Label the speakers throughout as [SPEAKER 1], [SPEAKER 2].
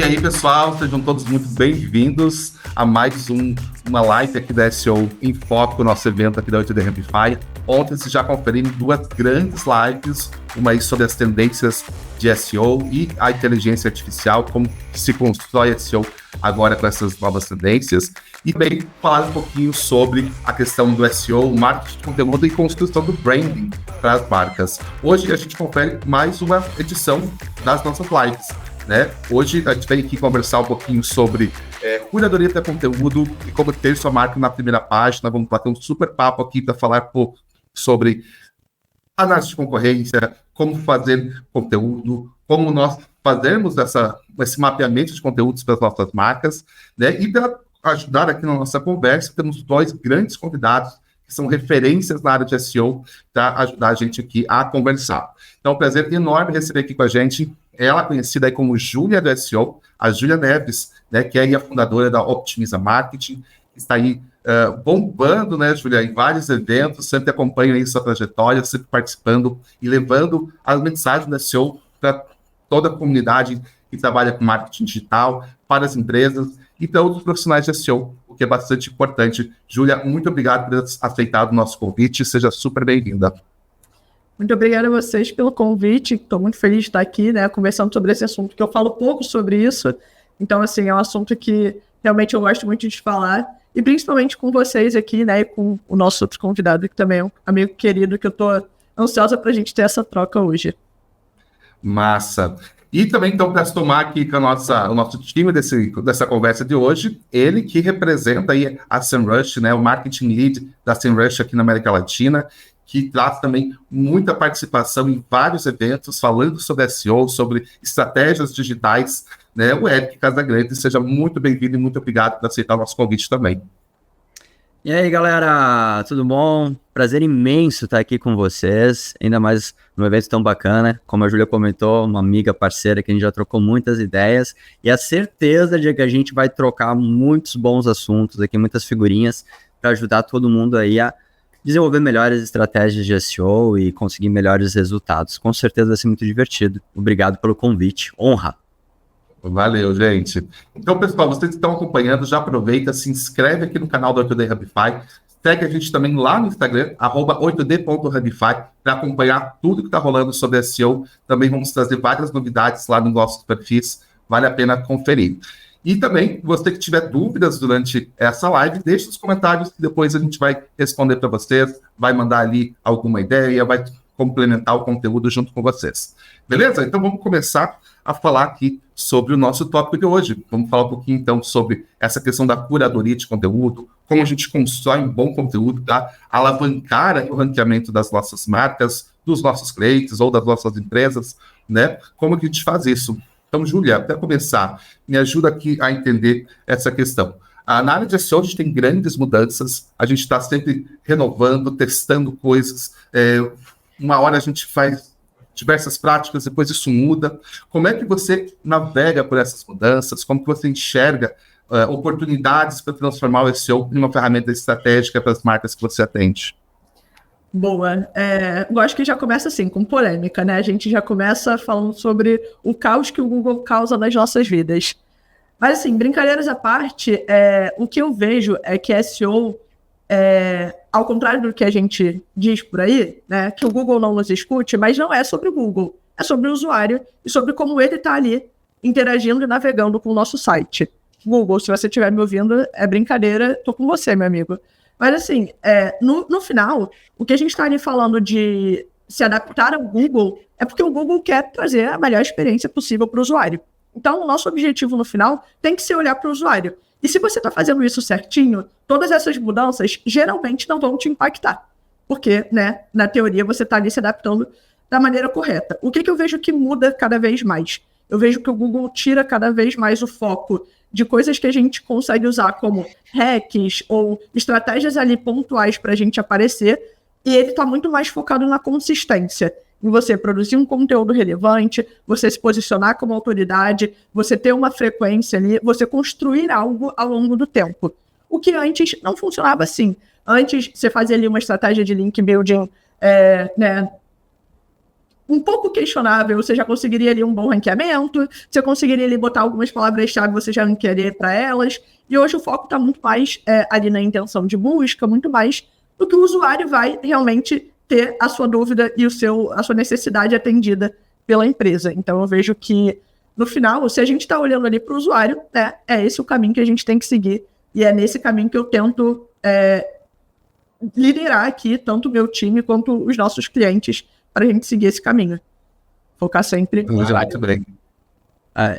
[SPEAKER 1] aí, pessoal, sejam todos muito bem-vindos a mais uma live aqui da SEO em Foco, nosso evento aqui da 8D Amplify. Ontem vocês já conferiram duas grandes lives, uma aí sobre as tendências de SEO e a inteligência artificial, como se constrói SEO agora com essas novas tendências, e também falar um pouquinho sobre a questão do SEO, marketing de conteúdo e construção do branding para as marcas. Hoje a gente confere mais uma edição das nossas lives. Né? Hoje a gente vem aqui conversar um pouquinho sobre curadoria de conteúdo e como ter sua marca na primeira página. Vamos bater um super papo aqui para falar sobre análise de concorrência, como fazer conteúdo, como nós fazermos esse mapeamento de conteúdos para as nossas marcas, né? E para ajudar aqui na nossa conversa, temos dois grandes convidados que são referências na área de SEO para ajudar a gente aqui a conversar. Então, é um prazer enorme receber aqui com a gente ela conhecida aí como Júlia do SEO, a Júlia Neves, né, que é a fundadora da Optimiza Marketing, que está aí bombando, né, Júlia, em vários eventos, sempre acompanha aí sua trajetória, sempre participando e levando a mensagem do SEO para toda a comunidade que trabalha com marketing digital, para as empresas e para outros profissionais de SEO, o que é bastante importante. Júlia, muito obrigado por ter aceitado o nosso convite, seja super bem-vinda.
[SPEAKER 2] Muito obrigada a vocês pelo convite, estou muito feliz de estar aqui, né, conversando sobre esse assunto, que eu falo pouco sobre isso, então, assim, é um assunto que realmente eu gosto muito de falar, e principalmente com vocês aqui, né, e com o nosso outro convidado, que também é um amigo querido, que eu estou ansiosa para a gente ter essa troca hoje.
[SPEAKER 1] Massa! E também, então, para se tomar aqui com o nosso time dessa conversa de hoje, ele que representa aí a SEMrush, né, o marketing lead da SEMrush aqui na América Latina, que traz também muita participação em vários eventos, falando sobre SEO, sobre estratégias digitais, né? O Eric Casagrande, seja muito bem-vindo e muito obrigado por aceitar o nosso convite também.
[SPEAKER 3] E aí, galera, tudo bom? Prazer imenso estar aqui com vocês, ainda mais num evento tão bacana, como a Júlia comentou, uma amiga parceira que a gente já trocou muitas ideias, e a certeza de que a gente vai trocar muitos bons assuntos aqui, muitas figurinhas, para ajudar todo mundo aí a desenvolver melhores estratégias de SEO e conseguir melhores resultados. Com certeza vai ser muito divertido. Obrigado pelo convite. Honra!
[SPEAKER 1] Valeu, gente. Então, pessoal, vocês que estão acompanhando, já aproveita, se inscreve aqui no canal do 8D Hubify, segue a gente também lá no Instagram, @8d.hubify, para acompanhar tudo que está rolando sobre SEO. Também vamos trazer várias novidades lá no nossos perfis, vale a pena conferir. E também, você que tiver dúvidas durante essa live, deixe nos comentários que depois a gente vai responder para vocês, vai mandar ali alguma ideia, vai complementar o conteúdo junto com vocês. Beleza? Então vamos começar a falar aqui sobre o nosso tópico de hoje. Vamos falar um pouquinho então sobre essa questão da curadoria de conteúdo, como a gente constrói um bom conteúdo para alavancar o ranqueamento das nossas marcas, dos nossos clientes ou das nossas empresas, né? Como que a gente faz isso? Então, Júlia, para começar, me ajuda aqui a entender essa questão. Na área de SEO, a gente tem grandes mudanças, a gente está sempre renovando, testando coisas, uma hora a gente faz diversas práticas, depois isso muda. Como é que você navega por essas mudanças? Como que você enxerga oportunidades para transformar o SEO em uma ferramenta estratégica para as marcas que você atende?
[SPEAKER 2] Boa. Eu acho que já começa assim, com polêmica, né? A gente já começa falando sobre o caos que o Google causa nas nossas vidas. Mas, assim, brincadeiras à parte, o que eu vejo é que SEO, ao contrário do que a gente diz por aí, né, que o Google não nos escute, mas não é sobre o Google, é sobre o usuário e sobre como ele está ali interagindo e navegando com o nosso site. Google, se você estiver me ouvindo, é brincadeira, tô com você, meu amigo. Mas, assim, no final, o que a gente está ali falando de se adaptar ao Google é porque o Google quer trazer a melhor experiência possível para o usuário. Então, o nosso objetivo no final tem que ser olhar para o usuário. E se você está fazendo isso certinho, todas essas mudanças geralmente não vão te impactar. Porque, né, na teoria, você está ali se adaptando da maneira correta. O que eu vejo que muda cada vez mais? Eu vejo que o Google tira cada vez mais o foco de coisas que a gente consegue usar como hacks ou estratégias ali pontuais para a gente aparecer, e ele está muito mais focado na consistência, em você produzir um conteúdo relevante, você se posicionar como autoridade, você ter uma frequência ali, você construir algo ao longo do tempo. O que antes não funcionava assim. Antes, você fazia ali uma estratégia de link building, né, um pouco questionável, você já conseguiria ali um bom ranqueamento, você conseguiria ali botar algumas palavras-chave, você já não querer para elas, e hoje o foco está muito mais ali na intenção de busca, muito mais do que o usuário vai realmente ter a sua dúvida e a sua necessidade atendida pela empresa. Então eu vejo que, no final, se a gente está olhando ali para o usuário, né, é esse o caminho que a gente tem que seguir, e é nesse caminho que eu tento liderar aqui, tanto o meu time quanto os nossos clientes, para a gente seguir esse caminho. Focar sempre no usuário.
[SPEAKER 1] Muito bem.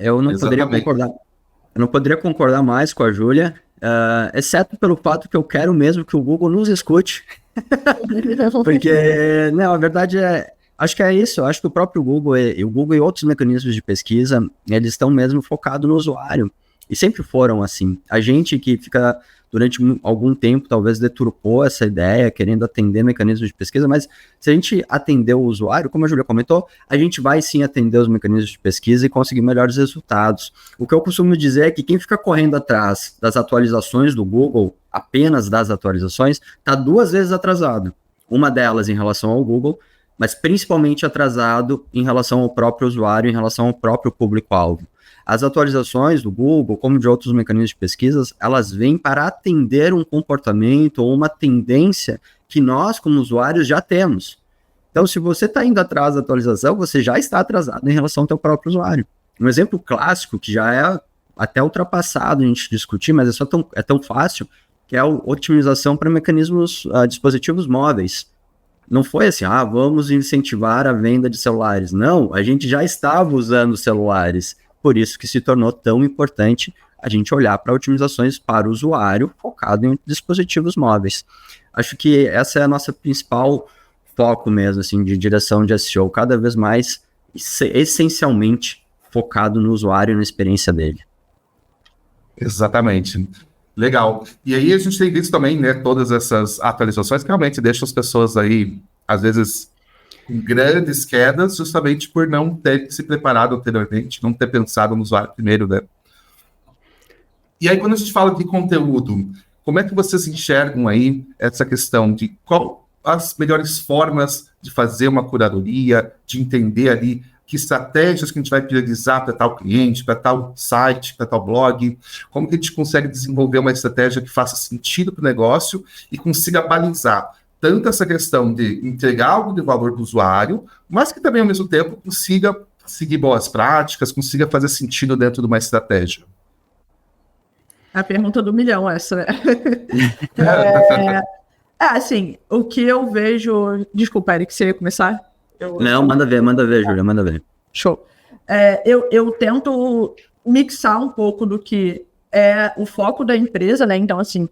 [SPEAKER 3] Eu não poderia concordar mais com a Júlia, exceto pelo fato que eu quero mesmo que o Google nos escute. Porque, não, a verdade acho que é isso. Acho que o próprio Google e outros mecanismos de pesquisa, eles estão mesmo focados no usuário. E sempre foram assim. A gente que fica durante algum tempo, talvez deturpou essa ideia, querendo atender mecanismos de pesquisa, mas se a gente atender o usuário, como a Júlia comentou, a gente vai sim atender os mecanismos de pesquisa e conseguir melhores resultados. O que eu costumo dizer é que quem fica correndo atrás das atualizações do Google, apenas das atualizações, está 2 vezes atrasado. Uma delas em relação ao Google, mas principalmente atrasado em relação ao próprio usuário, em relação ao próprio público-alvo. As atualizações do Google, como de outros mecanismos de pesquisas, elas vêm para atender um comportamento ou uma tendência que nós, como usuários, já temos. Então, se você está indo atrás da atualização, você já está atrasado em relação ao seu próprio usuário. Um exemplo clássico, que já é até ultrapassado a gente discutir, mas é tão fácil, que é a otimização para mecanismos, dispositivos móveis. Não foi assim, vamos incentivar a venda de celulares. Não, a gente já estava usando celulares. Por isso que se tornou tão importante a gente olhar para otimizações para o usuário focado em dispositivos móveis. Acho que essa é a nossa principal foco mesmo, assim, de direção de SEO, cada vez mais essencialmente focado no usuário e na experiência dele.
[SPEAKER 1] Exatamente. Legal. E aí a gente tem visto também, né, todas essas atualizações que realmente deixam as pessoas aí, às vezes, com grandes quedas, justamente por não ter se preparado anteriormente, não ter pensado no usuário primeiro, né? E aí, quando a gente fala de conteúdo, como é que vocês enxergam aí essa questão de qual as melhores formas de fazer uma curadoria, de entender ali que estratégias que a gente vai priorizar para tal cliente, para tal site, para tal blog, como que a gente consegue desenvolver uma estratégia que faça sentido para o negócio e consiga balizar tanto essa questão de entregar algo de valor para o usuário, mas que também, ao mesmo tempo, consiga seguir boas práticas, consiga fazer sentido dentro de uma estratégia.
[SPEAKER 2] A pergunta do milhão, essa, né? Assim, o que eu vejo... Desculpa, Eric, você ia começar?
[SPEAKER 3] Não, manda ver, Júlia, manda ver.
[SPEAKER 2] Show. Eu tento mixar um pouco do que é o foco da empresa, né? Então, assim,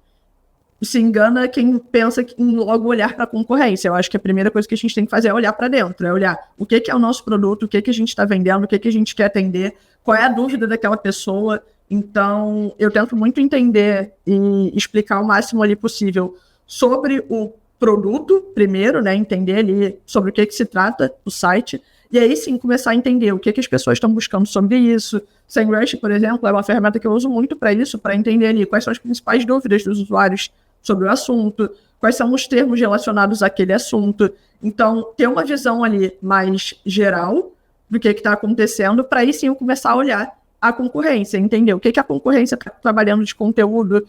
[SPEAKER 2] se engana quem pensa em logo olhar para a concorrência. Eu acho que a primeira coisa que a gente tem que fazer é olhar para dentro, é olhar o que é o nosso produto, o que a gente está vendendo, o que a gente quer atender, qual é a dúvida daquela pessoa. Então, eu tento muito entender e explicar o máximo ali possível sobre o produto, primeiro, né, entender ali sobre o que se trata o site, e aí sim começar a entender o que as pessoas estão buscando sobre isso. SEMrush, por exemplo, é uma ferramenta que eu uso muito para isso, para entender ali quais são as principais dúvidas dos usuários sobre o assunto, quais são os termos relacionados àquele assunto. Então, ter uma visão ali mais geral do que está acontecendo, para aí sim eu começar a olhar a concorrência, entender o que a concorrência está trabalhando de conteúdo.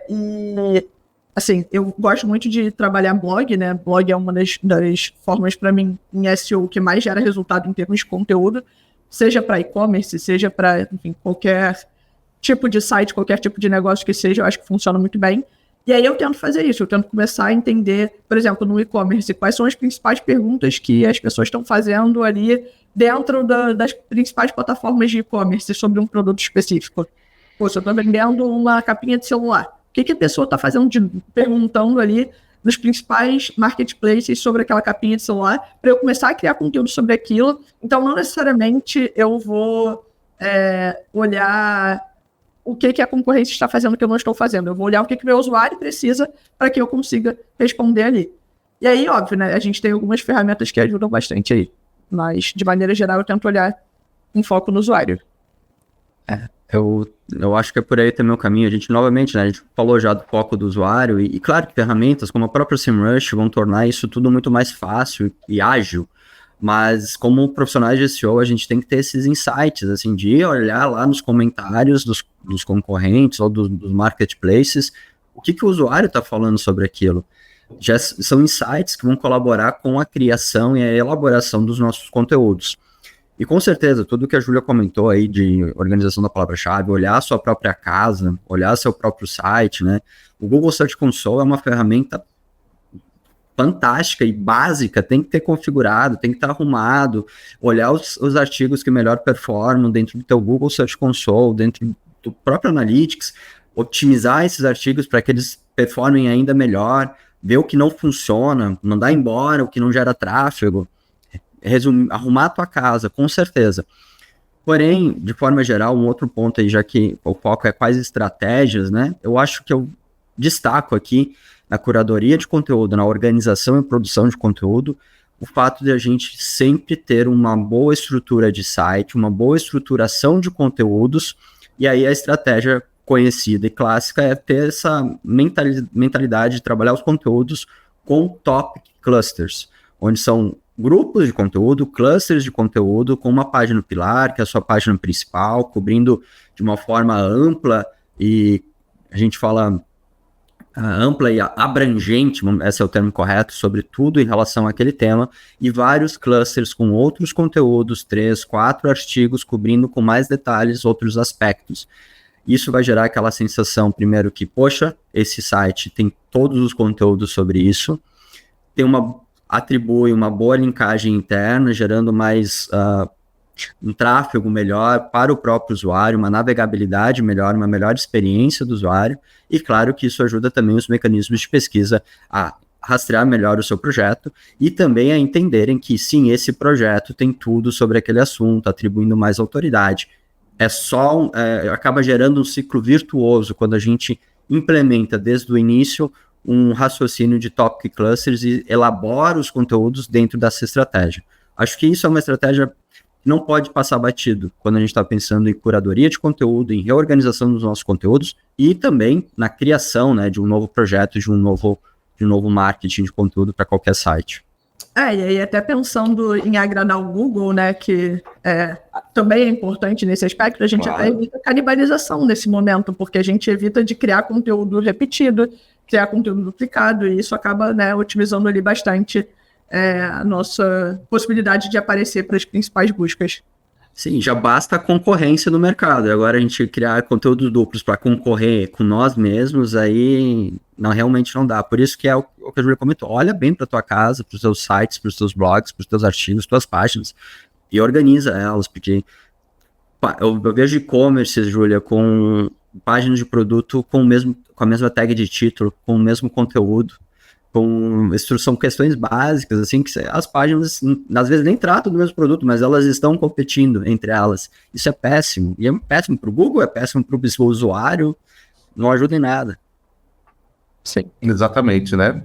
[SPEAKER 2] E, assim, eu gosto muito de trabalhar blog, né? Blog é uma das formas, para mim, em SEO, que mais gera resultado em termos de conteúdo, seja para e-commerce, seja para, enfim, qualquer tipo de site, qualquer tipo de negócio que seja, eu acho que funciona muito bem. E aí eu tento fazer isso, eu tento começar a entender, por exemplo, no e-commerce, quais são as principais perguntas que as pessoas estão fazendo ali dentro das principais plataformas de e-commerce sobre um produto específico. Pô, se eu estou vendendo uma capinha de celular, o que a pessoa está fazendo, perguntando ali nos principais marketplaces sobre aquela capinha de celular, para eu começar a criar conteúdo sobre aquilo. Então, não necessariamente eu vou olhar o que a concorrência está fazendo que eu não estou fazendo. Eu vou olhar o que meu usuário precisa para que eu consiga responder ali. E aí, óbvio, né, a gente tem algumas ferramentas que ajudam bastante aí. Mas, de maneira geral, eu tento olhar em foco no usuário.
[SPEAKER 3] Eu acho que é por aí também o caminho. A gente, novamente, né, a gente falou já do foco do usuário e claro que ferramentas como a própria SEMrush vão tornar isso tudo muito mais fácil e ágil. Mas como profissionais de SEO, a gente tem que ter esses insights, assim, de olhar lá nos comentários dos concorrentes ou dos marketplaces, o que o usuário está falando sobre aquilo. Já são insights que vão colaborar com a criação e a elaboração dos nossos conteúdos. E com certeza, tudo que a Júlia comentou aí de organização da palavra-chave, olhar a sua própria casa, olhar seu próprio site, né? O Google Search Console é uma ferramenta fantástica e básica, tem que ter configurado, tem que estar arrumado, olhar os artigos que melhor performam dentro do teu Google Search Console, dentro do próprio Analytics, otimizar esses artigos para que eles performem ainda melhor, ver o que não funciona, mandar embora o que não gera tráfego, arrumar a tua casa, com certeza. Porém, de forma geral, um outro ponto aí, já que o foco é quais estratégias, né? Eu acho que eu destaco aqui na curadoria de conteúdo, na organização e produção de conteúdo, o fato de a gente sempre ter uma boa estrutura de site, uma boa estruturação de conteúdos, e aí a estratégia conhecida e clássica é ter essa mentalidade de trabalhar os conteúdos com topic clusters, onde são grupos de conteúdo, clusters de conteúdo, com uma página pilar, que é a sua página principal, cobrindo de uma forma ampla, e a gente fala ampla e abrangente, esse é o termo correto, sobre tudo em relação àquele tema, e vários clusters com outros conteúdos, 3, 4 artigos, cobrindo com mais detalhes outros aspectos. Isso vai gerar aquela sensação, primeiro, que, poxa, esse site tem todos os conteúdos sobre isso, atribui uma boa linkagem interna, gerando mais um tráfego melhor para o próprio usuário, uma navegabilidade melhor, uma melhor experiência do usuário, e claro que isso ajuda também os mecanismos de pesquisa a rastrear melhor o seu projeto e também a entenderem que sim, esse projeto tem tudo sobre aquele assunto, atribuindo mais autoridade. Acaba gerando um ciclo virtuoso quando a gente implementa desde o início um raciocínio de topic clusters e elabora os conteúdos dentro dessa estratégia. Acho que isso é uma estratégia que não pode passar batido quando a gente está pensando em curadoria de conteúdo, em reorganização dos nossos conteúdos e também na criação, né, de um novo projeto, de um novo marketing de conteúdo para qualquer site.
[SPEAKER 2] E aí até pensando em agradar o Google, né, que também é importante nesse aspecto, a gente até evita canibalização nesse momento, porque a gente evita de criar conteúdo repetido, criar conteúdo duplicado, e isso acaba, né, otimizando ali bastante a nossa possibilidade de aparecer para as principais buscas.
[SPEAKER 3] Sim, já basta a concorrência no mercado. Agora a gente criar conteúdos duplos para concorrer com nós mesmos, aí realmente não dá. Por isso que é o que a Júlia comentou. Olha bem para tua casa, para os teus sites, para os teus blogs, para os teus artigos, tuas páginas, e organiza elas, porque eu vejo e-commerce, Júlia, com páginas de produto com a mesma tag de título, com o mesmo conteúdo, com instrução, questões básicas, assim, que as páginas, às vezes, nem tratam do mesmo produto, mas elas estão competindo entre elas. Isso é péssimo. E é péssimo para o Google, é péssimo para o usuário, não ajuda em nada.
[SPEAKER 1] Sim, exatamente, né?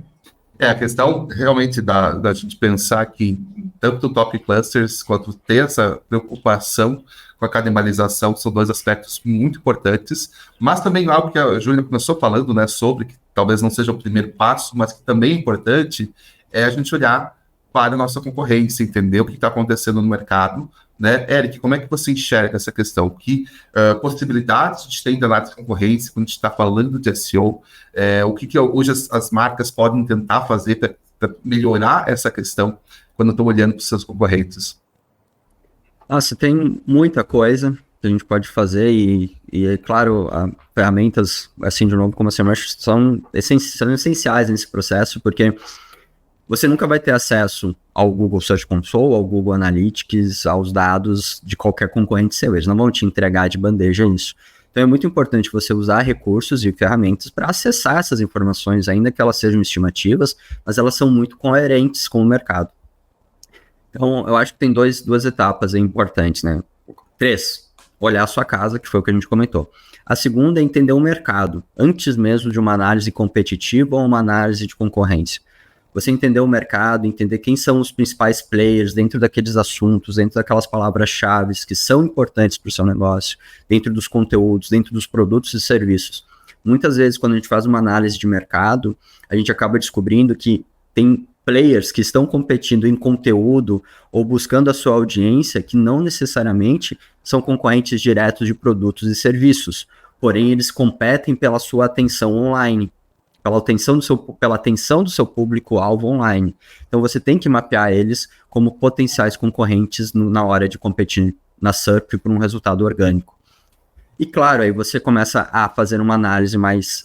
[SPEAKER 1] A questão realmente da gente pensar que tanto o Top Clusters quanto ter essa preocupação com a canibalização são dois aspectos muito importantes, mas também algo que a Júlia começou falando, né, sobre que talvez não seja o primeiro passo, mas que também é importante, é a gente olhar para a nossa concorrência, entender o que está acontecendo no mercado, né? Eric, como é que você enxerga essa questão? Que possibilidades a gente tem de análise de concorrência quando a gente está falando de SEO? O que hoje as marcas podem tentar fazer para melhorar essa questão quando estão olhando para os seus concorrentes?
[SPEAKER 3] Nossa, tem muita coisa que a gente pode fazer e claro, ferramentas, assim, de novo, como a Semrush, são essenciais nesse processo, porque você nunca vai ter acesso ao Google Search Console, ao Google Analytics, aos dados de qualquer concorrente seu. Eles não vão te entregar de bandeja isso. Então é muito importante você usar recursos e ferramentas para acessar essas informações, ainda que elas sejam estimativas, mas elas são muito coerentes com o mercado. Então eu acho que tem duas etapas importantes, né? 3, olhar a sua casa, que foi o que a gente comentou. A segunda é entender o mercado, antes mesmo de uma análise competitiva ou uma análise de concorrência. Você entender o mercado, entender quem são os principais players dentro daqueles assuntos, dentro daquelas palavras-chave que são importantes para o seu negócio, dentro dos conteúdos, dentro dos produtos e serviços. Muitas vezes, quando a gente faz uma análise de mercado, a gente acaba descobrindo que tem players que estão competindo em conteúdo ou buscando a sua audiência que não necessariamente são concorrentes diretos de produtos e serviços, porém eles competem pela sua atenção online, pela atenção do seu público-alvo online. Então você tem que mapear eles como potenciais concorrentes na hora de competir na SERP por um resultado orgânico. E claro, aí você começa a fazer uma análise mais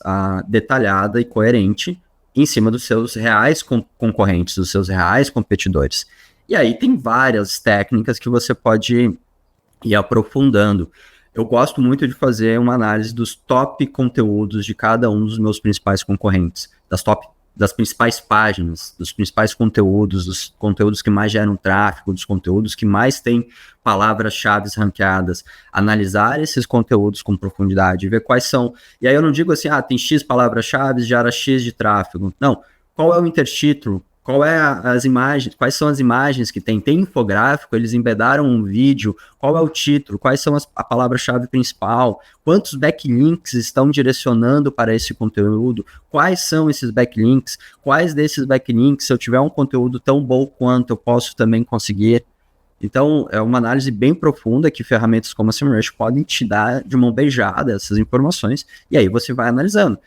[SPEAKER 3] detalhada e coerente em cima dos seus reais concorrentes, dos seus reais competidores. E aí tem várias técnicas que você pode ir aprofundando. Eu gosto muito de fazer uma análise dos top conteúdos de cada um dos meus principais concorrentes, das principais páginas, dos principais conteúdos, dos conteúdos que mais geram tráfego, dos conteúdos que mais têm palavras-chave ranqueadas, analisar esses conteúdos com profundidade, ver quais são. E aí eu não digo assim, tem X palavras-chave, gera X de tráfego. Não, qual é o intertítulo? Qual é as imagens? Quais são as imagens que tem? Tem infográfico? Eles embedaram um vídeo? Qual é o título? Quais são a palavra-chave principal? Quantos backlinks estão direcionando para esse conteúdo? Quais são esses backlinks? Quais desses backlinks, se eu tiver um conteúdo tão bom quanto, eu posso também conseguir? Então, é uma análise bem profunda que ferramentas como a SEMrush podem te dar de mão beijada essas informações, e aí você vai analisando.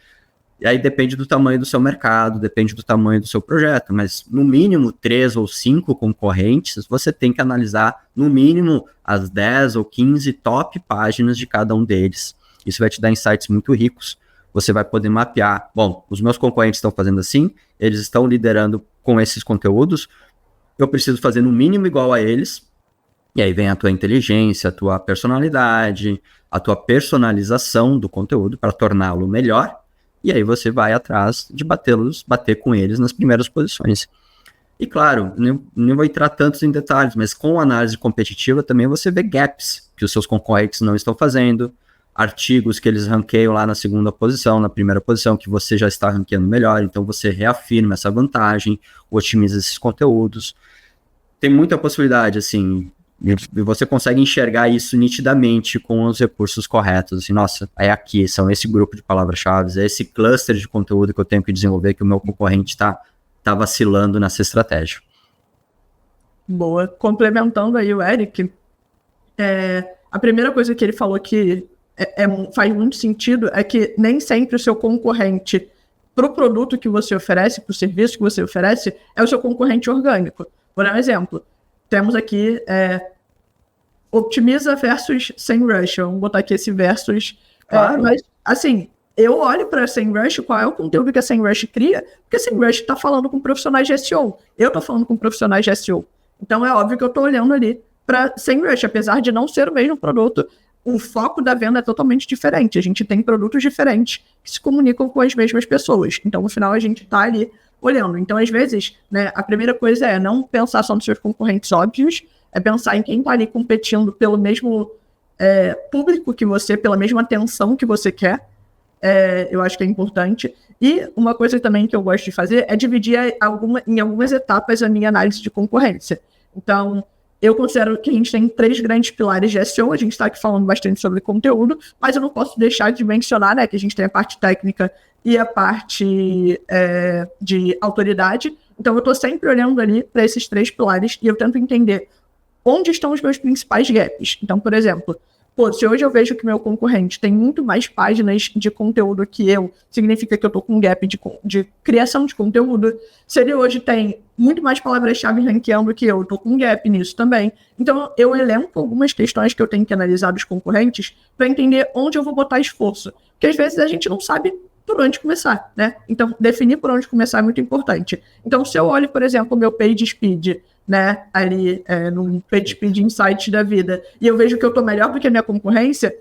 [SPEAKER 3] E aí depende do tamanho do seu mercado, depende do tamanho do seu projeto, mas no mínimo 3 ou 5 concorrentes, você tem que analisar no mínimo as 10 ou 15 top páginas de cada um deles. Isso vai te dar insights muito ricos. Você vai poder mapear, bom, os meus concorrentes estão fazendo assim, eles estão liderando com esses conteúdos, eu preciso fazer no mínimo igual a eles, e aí vem a tua inteligência, a tua personalidade, a tua personalização do conteúdo para torná-lo melhor. E aí você vai atrás de bater com eles nas primeiras posições. E claro, não vou entrar tantos em detalhes, mas com análise competitiva também você vê gaps que os seus concorrentes não estão fazendo, artigos que eles ranqueiam lá na segunda posição, na primeira posição, que você já está ranqueando melhor, então você reafirma essa vantagem, otimiza esses conteúdos. Tem muita possibilidade, assim, e você consegue enxergar isso nitidamente com os recursos corretos, assim, nossa, é aqui, são esse grupo de palavras-chave, é esse cluster de conteúdo que eu tenho que desenvolver que o meu concorrente tá vacilando nessa estratégia.
[SPEAKER 2] Boa. Complementando aí o Eric, a primeira coisa que ele falou que faz muito sentido é que nem sempre o seu concorrente para o produto que você oferece, para o serviço que você oferece, é o seu concorrente orgânico. Por exemplo, temos aqui Optimiza versus SEMrush. Vamos botar aqui esse versus.
[SPEAKER 3] Claro.
[SPEAKER 2] Mas, assim, eu olho para a SEMrush, qual é o conteúdo que a SEMrush cria, porque a SEMrush está falando com profissionais de SEO. Eu estou falando com profissionais de SEO. Então, é óbvio que eu estou olhando ali para SEMrush, apesar de não ser o mesmo produto. O foco da venda é totalmente diferente. A gente tem produtos diferentes que se comunicam com as mesmas pessoas. Então, no final, a gente está ali olhando. Então, às vezes, né, a primeira coisa é não pensar só nos seus concorrentes óbvios, é pensar em quem está ali competindo pelo mesmo público que você, pela mesma atenção que você quer. Eu acho que é importante. E uma coisa também que eu gosto de fazer é dividir em algumas etapas a minha análise de concorrência. Então, eu considero que a gente tem 3 grandes pilares de SEO, a gente está aqui falando bastante sobre conteúdo, mas eu não posso deixar de mencionar, né, que a gente tem a parte técnica e a parte de autoridade. Então, eu estou sempre olhando ali para esses 3 pilares e eu tento entender onde estão os meus principais gaps. Então, por exemplo, se hoje eu vejo que meu concorrente tem muito mais páginas de conteúdo que eu, significa que eu estou com um gap de criação de conteúdo. Se ele hoje tem muito mais palavras-chave ranqueando que eu, estou com um gap nisso também. Então, eu elenco algumas questões que eu tenho que analisar dos concorrentes para entender onde eu vou botar esforço. Porque às vezes a gente não sabe por onde começar, né? Então, definir por onde começar é muito importante. Então, se eu olho, por exemplo, o meu page speed, né, ali no page speed insight da vida, e eu vejo que eu estou melhor do que a minha concorrência,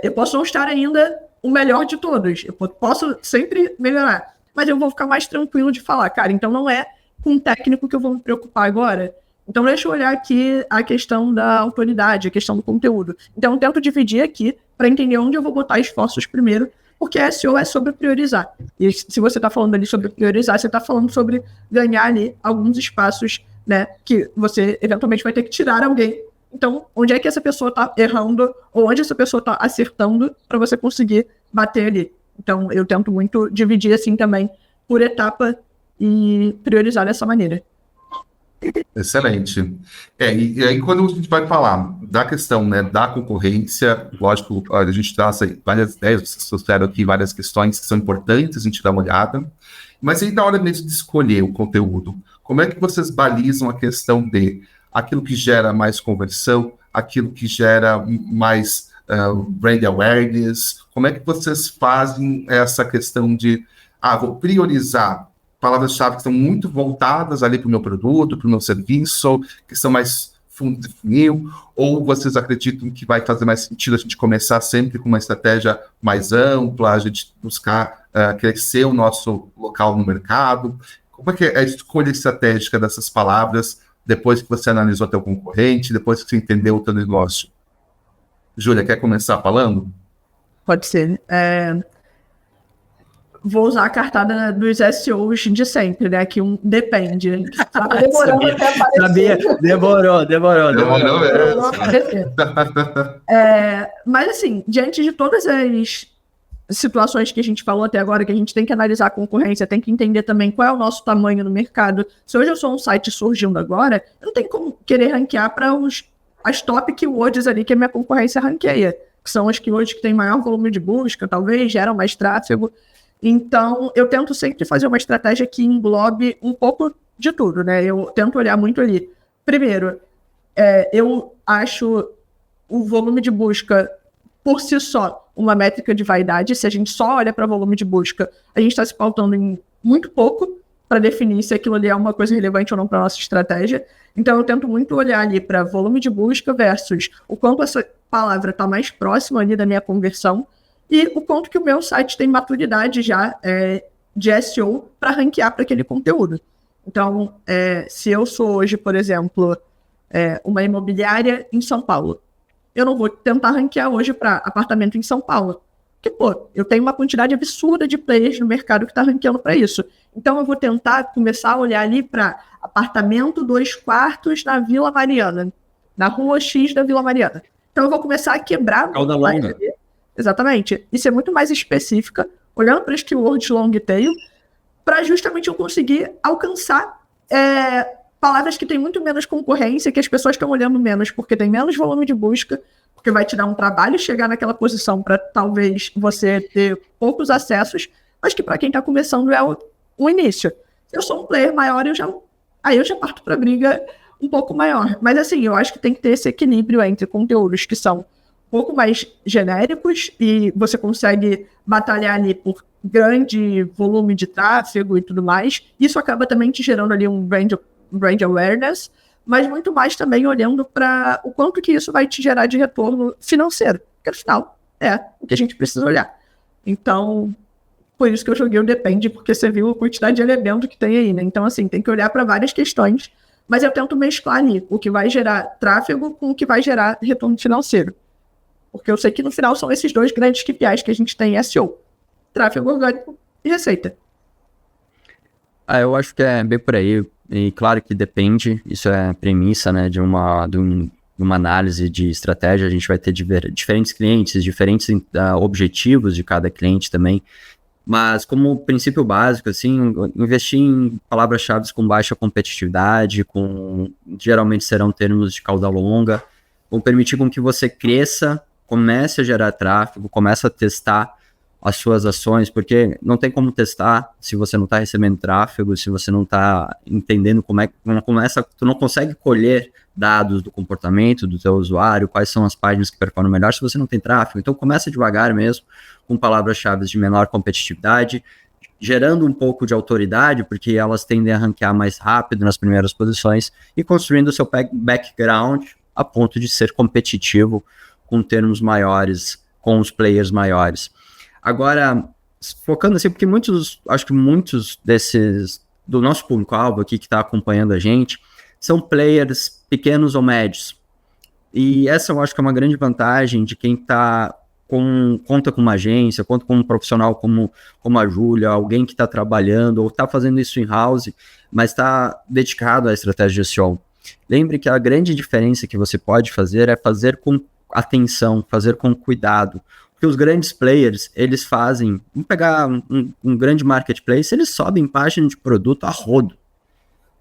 [SPEAKER 2] eu posso não estar ainda o melhor de todos. Eu posso sempre melhorar. Mas eu vou ficar mais tranquilo de falar, cara, então não é com um técnico que eu vou me preocupar agora. Então, deixa eu olhar aqui a questão da autoridade, a questão do conteúdo. Então, eu tento dividir aqui para entender onde eu vou botar esforços primeiro, porque SEO é sobre priorizar. E se você está falando ali sobre priorizar, você está falando sobre ganhar ali alguns espaços, né, que você eventualmente vai ter que tirar alguém. Então, onde é que essa pessoa está errando ou onde essa pessoa está acertando para você conseguir bater ali. Então, eu tento muito dividir assim também por etapa e priorizar dessa maneira.
[SPEAKER 1] Excelente. E aí, quando a gente vai falar da questão, né, da concorrência, lógico, a gente traz aí várias ideias, vocês trouxeram aqui várias questões que são importantes a gente dar uma olhada, mas aí na hora mesmo de escolher o conteúdo, como é que vocês balizam a questão de aquilo que gera mais conversão, aquilo que gera mais brand awareness, como é que vocês fazem essa questão de, vou priorizar palavras-chave que estão muito voltadas ali para o meu produto, para o meu serviço, que são mais fundo de funil, ou vocês acreditam que vai fazer mais sentido a gente começar sempre com uma estratégia mais ampla, a gente buscar crescer o nosso local no mercado? Como é que é a escolha estratégica dessas palavras depois que você analisou teu concorrente, depois que você entendeu o teu negócio? Júlia, quer começar falando?
[SPEAKER 2] Pode ser. Vou usar a cartada dos SEOs de sempre, né? Que depende.
[SPEAKER 3] Demorando até aparecer. Demorou
[SPEAKER 2] mas assim, diante de todas as situações que a gente falou até agora, que a gente tem que analisar a concorrência, tem que entender também qual é o nosso tamanho no mercado. Se hoje eu sou um site surgindo agora, eu não tenho como querer ranquear para as top keywords ali que a minha concorrência ranqueia, que são as keywords que têm maior volume de busca, talvez geram mais tráfego. Então, eu tento sempre fazer uma estratégia que englobe um pouco de tudo, né? Eu tento olhar muito ali. Primeiro, eu acho o volume de busca por si só uma métrica de vaidade. Se a gente só olha para volume de busca, a gente está se pautando em muito pouco para definir se aquilo ali é uma coisa relevante ou não para a nossa estratégia. Então, eu tento muito olhar ali para volume de busca versus o quanto essa palavra está mais próxima ali da minha conversão e o quanto que o meu site tem maturidade já de SEO para ranquear para aquele conteúdo. Então, se eu sou hoje, por exemplo, uma imobiliária em São Paulo, eu não vou tentar ranquear hoje para apartamento em São Paulo. Porque, eu tenho uma quantidade absurda de players no mercado que está ranqueando para isso. Então, eu vou tentar começar a olhar ali para apartamento 2 quartos na Vila Mariana, na rua X da Vila Mariana. Então, eu vou começar a quebrar...
[SPEAKER 3] Cauda longa.
[SPEAKER 2] Exatamente. E ser muito mais específica, olhando para as keywords long tail, para justamente eu conseguir alcançar palavras que têm muito menos concorrência, que as pessoas estão olhando menos, porque tem menos volume de busca, porque vai te dar um trabalho chegar naquela posição para talvez você ter poucos acessos, mas que para quem está começando é o início. Se eu sou um player maior, eu já parto para briga um pouco maior. Mas assim, eu acho que tem que ter esse equilíbrio entre conteúdos que são um pouco mais genéricos e você consegue batalhar ali por grande volume de tráfego e tudo mais. Isso acaba também te gerando ali um brand awareness, mas muito mais também olhando para o quanto que isso vai te gerar de retorno financeiro, que afinal é o que a gente precisa olhar. Então, por isso que eu joguei o depende, porque você viu a quantidade de elemento que tem aí, né? Então, assim, tem que olhar para várias questões, mas eu tento mesclar ali o que vai gerar tráfego com o que vai gerar retorno financeiro. Porque eu sei que no final são esses dois grandes KPIs que a gente tem em SEO. Tráfego orgânico e receita.
[SPEAKER 3] Eu acho que é bem por aí. E claro que depende, isso é premissa, né, de uma análise de estratégia. A gente vai ter diferentes clientes, diferentes objetivos de cada cliente também. Mas como princípio básico, assim, investir em palavras-chave com baixa competitividade, geralmente serão termos de cauda longa, vão permitir com que você cresça, comece a gerar tráfego, comece a testar as suas ações, porque não tem como testar se você não está recebendo tráfego, se você não está entendendo tu não consegue colher dados do comportamento do teu usuário, quais são as páginas que performam melhor se você não tem tráfego. Então começa devagar mesmo, com palavras-chave de menor competitividade, gerando um pouco de autoridade, porque elas tendem a ranquear mais rápido nas primeiras posições e construindo o seu background a ponto de ser competitivo com termos maiores, com os players maiores. Agora, focando assim, porque acho que muitos do nosso público-alvo aqui que está acompanhando a gente, são players pequenos ou médios. E essa eu acho que é uma grande vantagem de quem conta com uma agência, conta com um profissional como a Júlia, alguém que está trabalhando ou está fazendo isso in-house, mas está dedicado à estratégia de SEO. Lembre que a grande diferença que você pode fazer é fazer com atenção, fazer com cuidado. Porque os grandes players, eles fazem... Vamos pegar um grande marketplace, eles sobem página de produto a rodo.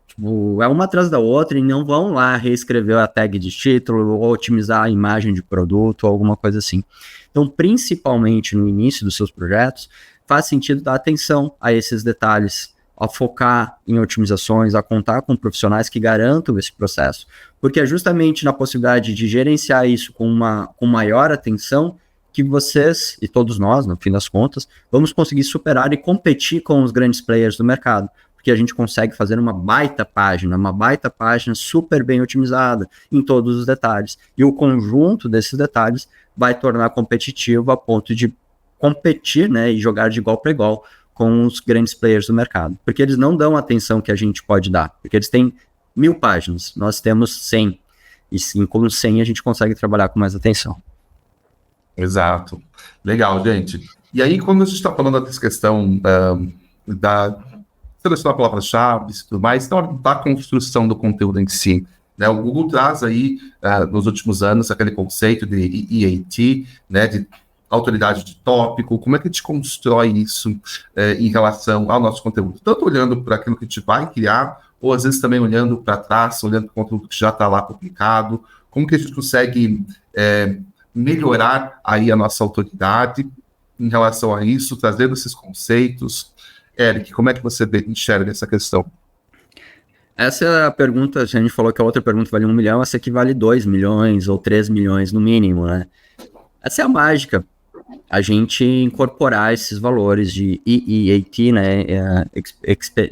[SPEAKER 3] Tipo, é uma atrás da outra e não vão lá reescrever a tag de título ou otimizar a imagem de produto ou alguma coisa assim. Então, principalmente no início dos seus projetos, faz sentido dar atenção a esses detalhes, a focar em otimizações, a contar com profissionais que garantam esse processo. Porque é justamente na possibilidade de gerenciar isso com maior atenção que vocês, e todos nós, no fim das contas, vamos conseguir superar e competir com os grandes players do mercado. Porque a gente consegue fazer uma baita página super bem otimizada em todos os detalhes. E o conjunto desses detalhes vai tornar competitivo a ponto de competir, né, e jogar de igual para igual com os grandes players do mercado. Porque eles não dão a atenção que a gente pode dar. Porque eles têm 1000 páginas, nós temos 100. E sim, com 100 a gente consegue trabalhar com mais atenção.
[SPEAKER 1] Exato. Legal, gente. E aí, quando a gente está falando dessa questão da selecionar palavras-chave e tudo mais, então, da construção do conteúdo em si, né? O Google traz aí, nos últimos anos, aquele conceito de EAT, né, de autoridade de tópico. Como é que a gente constrói isso em relação ao nosso conteúdo? Tanto olhando para aquilo que a gente vai criar, ou às vezes também olhando para trás, olhando para o conteúdo que já está lá publicado. Como que a gente consegue melhorar aí a nossa autoridade em relação a isso, trazendo esses conceitos? Eric, como é que você enxerga essa questão?
[SPEAKER 3] Essa é a pergunta, a gente falou que a outra pergunta vale 1 milhão, essa aqui vale 2 milhões ou 3 milhões no mínimo, né? Essa é a mágica, a gente incorporar esses valores de EAT, né?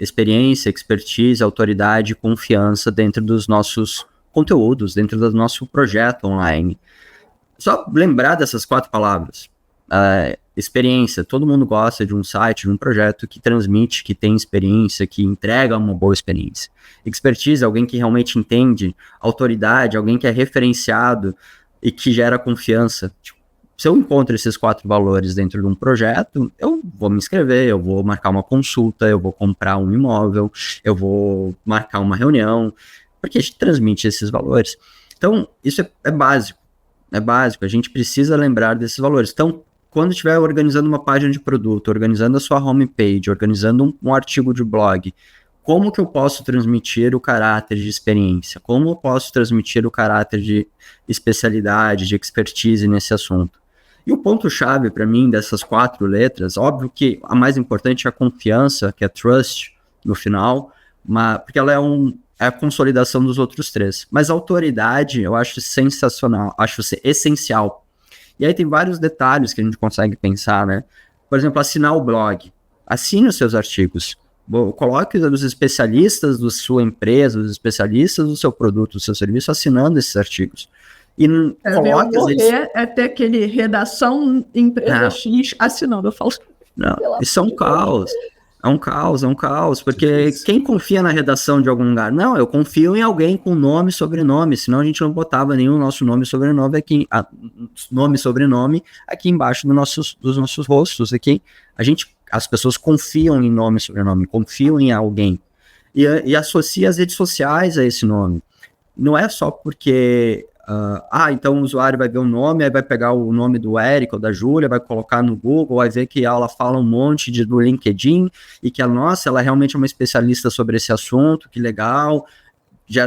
[SPEAKER 3] Experiência, expertise, autoridade, confiança dentro dos nossos conteúdos, dentro do nosso projeto online. Só lembrar dessas 4 palavras. Experiência, todo mundo gosta de um site, de um projeto que transmite, que tem experiência, que entrega uma boa experiência. Expertise, alguém que realmente entende. Autoridade, alguém que é referenciado e que gera confiança. Tipo, se eu encontro esses 4 valores dentro de um projeto, eu vou me inscrever, eu vou marcar uma consulta, eu vou comprar um imóvel, eu vou marcar uma reunião, porque a gente transmite esses valores. Então, isso é básico. É básico, a gente precisa lembrar desses valores. Então, quando estiver organizando uma página de produto, organizando a sua homepage, organizando um artigo de blog, como que eu posso transmitir o caráter de experiência? Como eu posso transmitir o caráter de especialidade, de expertise nesse assunto? E o ponto-chave para mim dessas 4 letras, óbvio que a mais importante é a confiança, que é trust no final, porque ela é a consolidação dos outros 3. Mas a autoridade eu acho sensacional, acho essencial. E aí tem vários detalhes que a gente consegue pensar, né? Por exemplo, assinar o blog. Assine os seus artigos. Coloque os especialistas da sua empresa, os especialistas do seu produto, do seu serviço, assinando esses artigos. E coloque
[SPEAKER 2] até aquele redação empresa X assinando. Eu falo...
[SPEAKER 3] Não, isso é um caos. É um caos, porque quem confia na redação de algum lugar? Não, eu confio em alguém com nome e sobrenome, senão a gente não botava nenhum nosso nome e sobrenome aqui, aqui embaixo dos nossos rostos aqui. As pessoas confiam em nome e sobrenome, confiam em alguém, e associa as redes sociais a esse nome. Não é só porque... então o usuário vai ver o nome, aí vai pegar o nome do Eric ou da Júlia, vai colocar no Google, vai ver que ela fala um monte do LinkedIn e que ela realmente é uma especialista sobre esse assunto, que legal,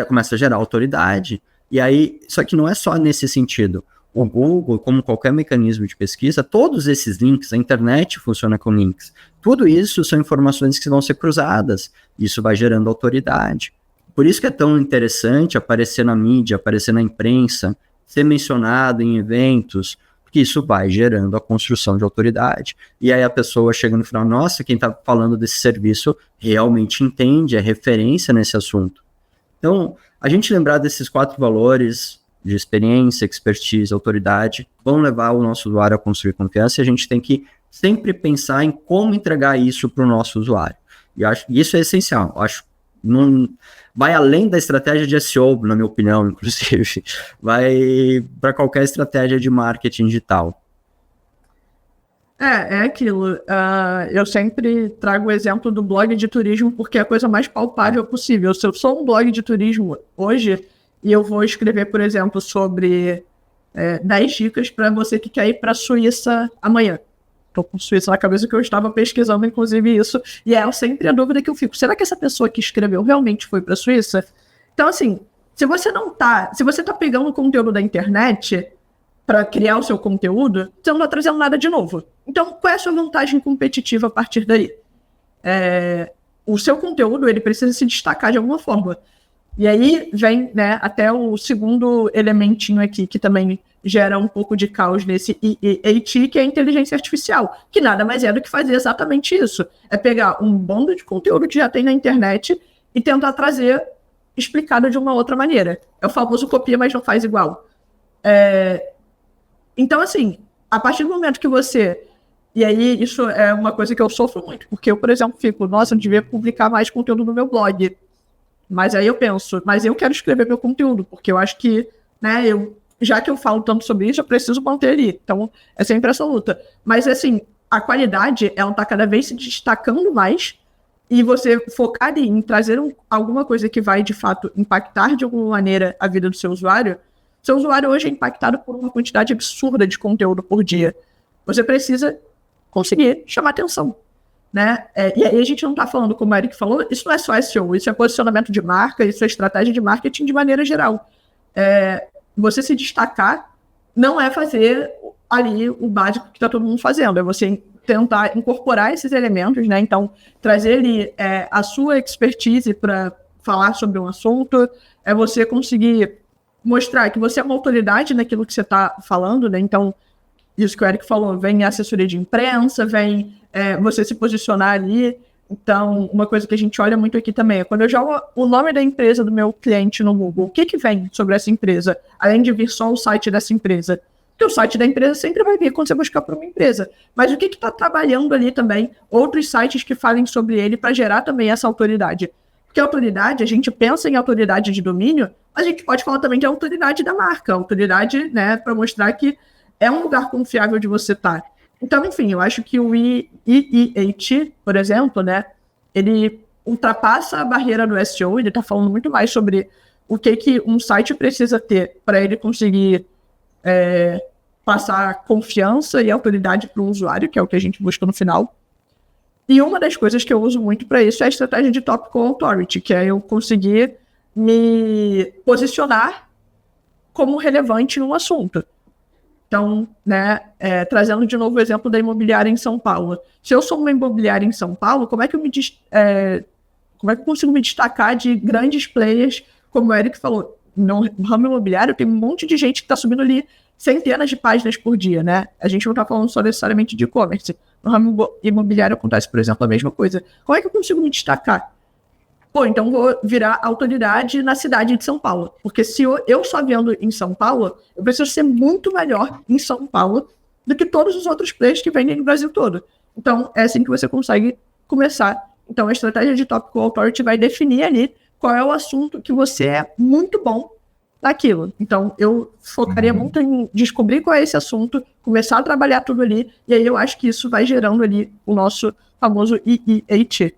[SPEAKER 3] começa a gerar autoridade. E aí, só que não é só nesse sentido. O Google, como qualquer mecanismo de pesquisa, todos esses links, a internet funciona com links. Tudo isso são informações que vão ser cruzadas. Isso vai gerando autoridade. Por isso que é tão interessante aparecer na mídia, aparecer na imprensa, ser mencionado em eventos, porque isso vai gerando a construção de autoridade. E aí a pessoa chega no final, nossa, quem está falando desse serviço realmente entende, é referência nesse assunto. Então, a gente lembrar desses 4 valores de experiência, expertise, autoridade, vão levar o nosso usuário a construir confiança, e a gente tem que sempre pensar em como entregar isso para o nosso usuário. E acho que isso é essencial. Acho não vai além da estratégia de SEO, na minha opinião, inclusive. Vai para qualquer estratégia de marketing digital.
[SPEAKER 2] É aquilo. Eu sempre trago o exemplo do blog de turismo porque é a coisa mais palpável possível. Se eu sou um blog de turismo hoje e eu vou escrever, por exemplo, sobre 10 dicas para você que quer ir para a Suíça amanhã. Estou com Suíça na cabeça que eu estava pesquisando, inclusive, isso. E é sempre a dúvida que eu fico. Será que essa pessoa que escreveu realmente foi para a Suíça? Então, assim, se você está pegando o conteúdo da internet para criar o seu conteúdo, você não está trazendo nada de novo. Então, qual é a sua vantagem competitiva a partir daí? O seu conteúdo, ele precisa se destacar de alguma forma. E aí vem, né, até o segundo elementinho aqui, que também gera um pouco de caos nesse IEAT, que é a inteligência artificial, que nada mais é do que fazer exatamente isso. É pegar um bando de conteúdo que já tem na internet e tentar trazer explicado de uma outra maneira. É o famoso copia, mas não faz igual. Então, assim, a partir do momento que você... E aí, isso é uma coisa que eu sofro muito, porque eu, por exemplo, fico, nossa, eu devia publicar mais conteúdo no meu blog. Mas aí eu penso, mas eu quero escrever meu conteúdo, porque eu acho que, né, já que eu falo tanto sobre isso, eu preciso manter ali. Então, é sempre essa luta. Mas, assim, a qualidade, ela tá cada vez se destacando mais, e você focar ali em trazer alguma coisa que vai, de fato, impactar de alguma maneira a vida do seu usuário. Seu usuário hoje é impactado por uma quantidade absurda de conteúdo por dia. Você precisa conseguir chamar atenção, né? E aí a gente não está falando, como o Eric falou, isso não é só SEO, isso é posicionamento de marca, isso é estratégia de marketing de maneira geral. Você se destacar não é fazer ali o básico que está todo mundo fazendo, é você tentar incorporar esses elementos, né? Então, trazer ali a sua expertise para falar sobre um assunto, é você conseguir mostrar que você é uma autoridade naquilo que você está falando, né? Então, isso que o Eric falou, vem assessoria de imprensa, vem você se posicionar ali. Então, uma coisa que a gente olha muito aqui também é quando eu jogo o nome da empresa do meu cliente no Google, o que vem sobre essa empresa, além de vir só o site dessa empresa? Porque o site da empresa sempre vai vir quando você buscar por uma empresa. Mas o que está trabalhando ali também, outros sites que falem sobre ele para gerar também essa autoridade? Porque a autoridade, a gente pensa em autoridade de domínio, a gente pode falar também de autoridade da marca, autoridade, né, para mostrar que é um lugar confiável de você estar. Então, enfim, eu acho que o IEAT, por exemplo, né, ele ultrapassa a barreira do SEO, ele está falando muito mais sobre o que um site precisa ter para ele conseguir passar confiança e autoridade para o usuário, que é o que a gente busca no final. E uma das coisas que eu uso muito para isso é a estratégia de Topical Authority, que é eu conseguir me posicionar como relevante num assunto. Então, né, trazendo de novo o exemplo da imobiliária em São Paulo. Se eu sou uma imobiliária em São Paulo, como é que eu consigo me destacar de grandes players, como o Eric falou? No ramo imobiliário tem um monte de gente que está subindo ali centenas de páginas por dia, né? A gente não está falando só necessariamente de e-commerce. No ramo imobiliário acontece, por exemplo, a mesma coisa. Como é que eu consigo me destacar? Pô, então vou virar autoridade na cidade de São Paulo. Porque se eu só vendo em São Paulo, eu preciso ser muito melhor em São Paulo do que todos os outros players que vendem no Brasil todo. Então, é assim que você consegue começar. Então, a estratégia de Topical Authority vai definir ali qual é o assunto que você é muito bom naquilo. Então, eu focaria muito em descobrir qual é esse assunto, começar a trabalhar tudo ali, e aí eu acho que isso vai gerando ali o nosso famoso IEAT,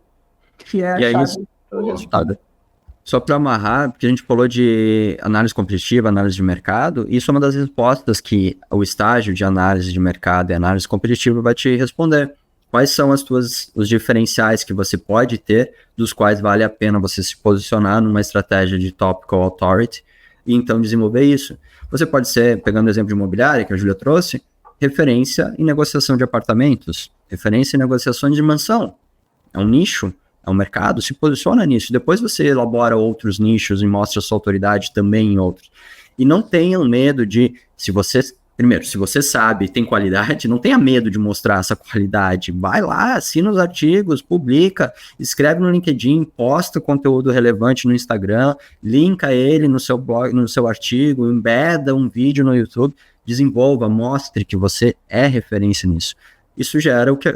[SPEAKER 2] que é a chave do resultado.
[SPEAKER 3] Só para amarrar, porque a gente falou de análise competitiva, análise de mercado, isso é uma das respostas que o estágio de análise de mercado e análise competitiva vai te responder. Quais são os diferenciais que você pode ter, dos quais vale a pena você se posicionar numa estratégia de Topical Authority e então desenvolver isso. Você pode ser, pegando o exemplo de imobiliária que a Júlia trouxe, referência em negociação de apartamentos, referência em negociações de mansão. É um nicho, é um mercado, se posiciona nisso. Depois você elabora outros nichos e mostra sua autoridade também em outros. E não tenham medo de, se você sabe, tem qualidade, não tenha medo de mostrar essa qualidade. Vai lá, assina os artigos, publica, escreve no LinkedIn, posta conteúdo relevante no Instagram, linka ele no seu blog, no seu artigo, embeda um vídeo no YouTube, desenvolva, mostre que você é referência nisso. Isso gera o que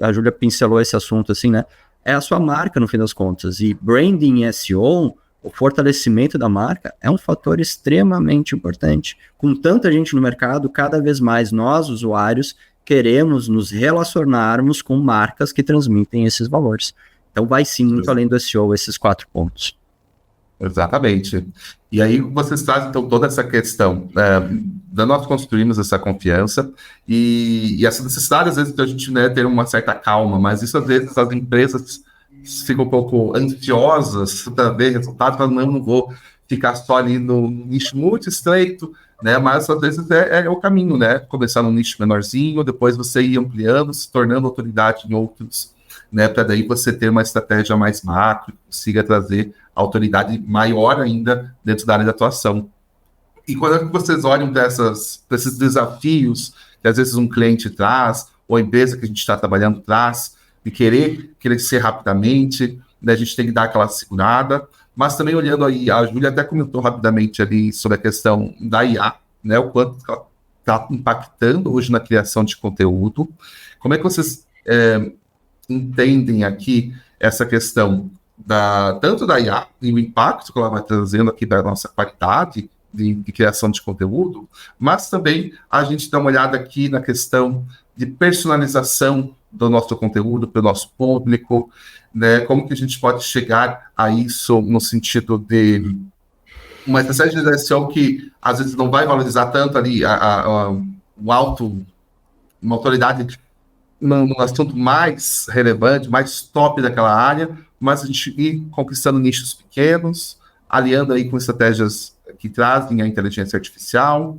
[SPEAKER 3] a Júlia pincelou esse assunto assim, né? É a sua marca no fim das contas. E branding e SEO, o fortalecimento da marca é um fator extremamente importante. Com tanta gente no mercado, cada vez mais nós, usuários, queremos nos relacionarmos com marcas que transmitem esses valores. Então vai sim muito além do SEO, esses 4 pontos.
[SPEAKER 1] Exatamente. E aí vocês trazem, então, toda essa questão, nós construímos essa confiança e essa necessidade, às vezes, de a gente, né, ter uma certa calma, mas isso, às vezes, as empresas ficam um pouco ansiosas para ver resultados, falam, não vou ficar só ali no nicho muito estreito, né, mas, às vezes, é o caminho, né, começar num nicho menorzinho, depois você ir ampliando, se tornando autoridade em outros, né, para daí você ter uma estratégia mais macro, consiga trazer autoridade maior ainda dentro da área de atuação. E quando é que vocês olham para esses desafios que às vezes um cliente traz, ou a empresa que a gente está trabalhando traz, de querer crescer rapidamente, né, a gente tem que dar aquela segurada, mas também olhando aí, a Júlia até comentou rapidamente ali sobre a questão da IA, né, o quanto ela está impactando hoje na criação de conteúdo. Como é que vocês entendem aqui essa questão tanto da IA e o impacto que ela vai trazendo aqui da nossa qualidade de criação de conteúdo, mas também a gente dá uma olhada aqui na questão de personalização do nosso conteúdo para o nosso público, né? Como que a gente pode chegar a isso no sentido de uma estratégia de SEO que às vezes não vai valorizar tanto ali uma autoridade no assunto mais relevante, mais top daquela área, mas a gente ir conquistando nichos pequenos, aliando aí com estratégias que trazem a inteligência artificial,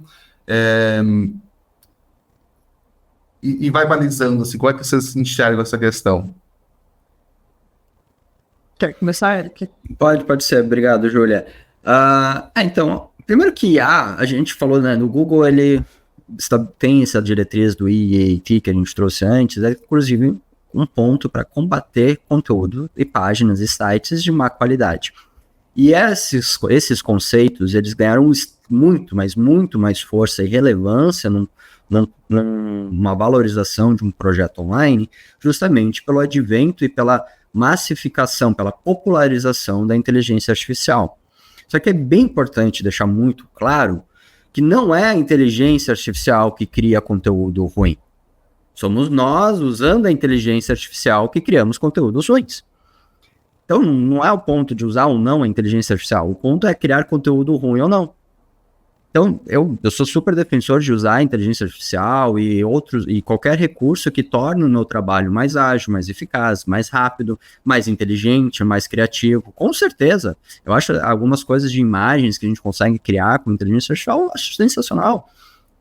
[SPEAKER 1] e vai balizando, assim, como é que vocês enxergam essa questão?
[SPEAKER 2] Quer começar, Eric?
[SPEAKER 3] Pode ser. Obrigado, Júlia. Então, primeiro que IA, a gente falou, né, no Google ele tem essa diretriz do IAT que a gente trouxe antes, é inclusive um ponto para combater conteúdo e páginas e sites de má qualidade. E esses conceitos, eles ganharam muito, mas muito mais força e relevância numa valorização de um projeto online, justamente pelo advento e pela massificação, pela popularização da inteligência artificial. Só que é bem importante deixar muito claro que não é a inteligência artificial que cria conteúdo ruim. Somos nós, usando a inteligência artificial, que criamos conteúdos ruins. Então, não é o ponto de usar ou não a inteligência artificial. O ponto é criar conteúdo ruim ou não. Então, eu sou super defensor de usar a inteligência artificial e qualquer recurso que torne o meu trabalho mais ágil, mais eficaz, mais rápido, mais inteligente, mais criativo. Com certeza. Eu acho algumas coisas de imagens que a gente consegue criar com inteligência artificial, eu acho sensacional.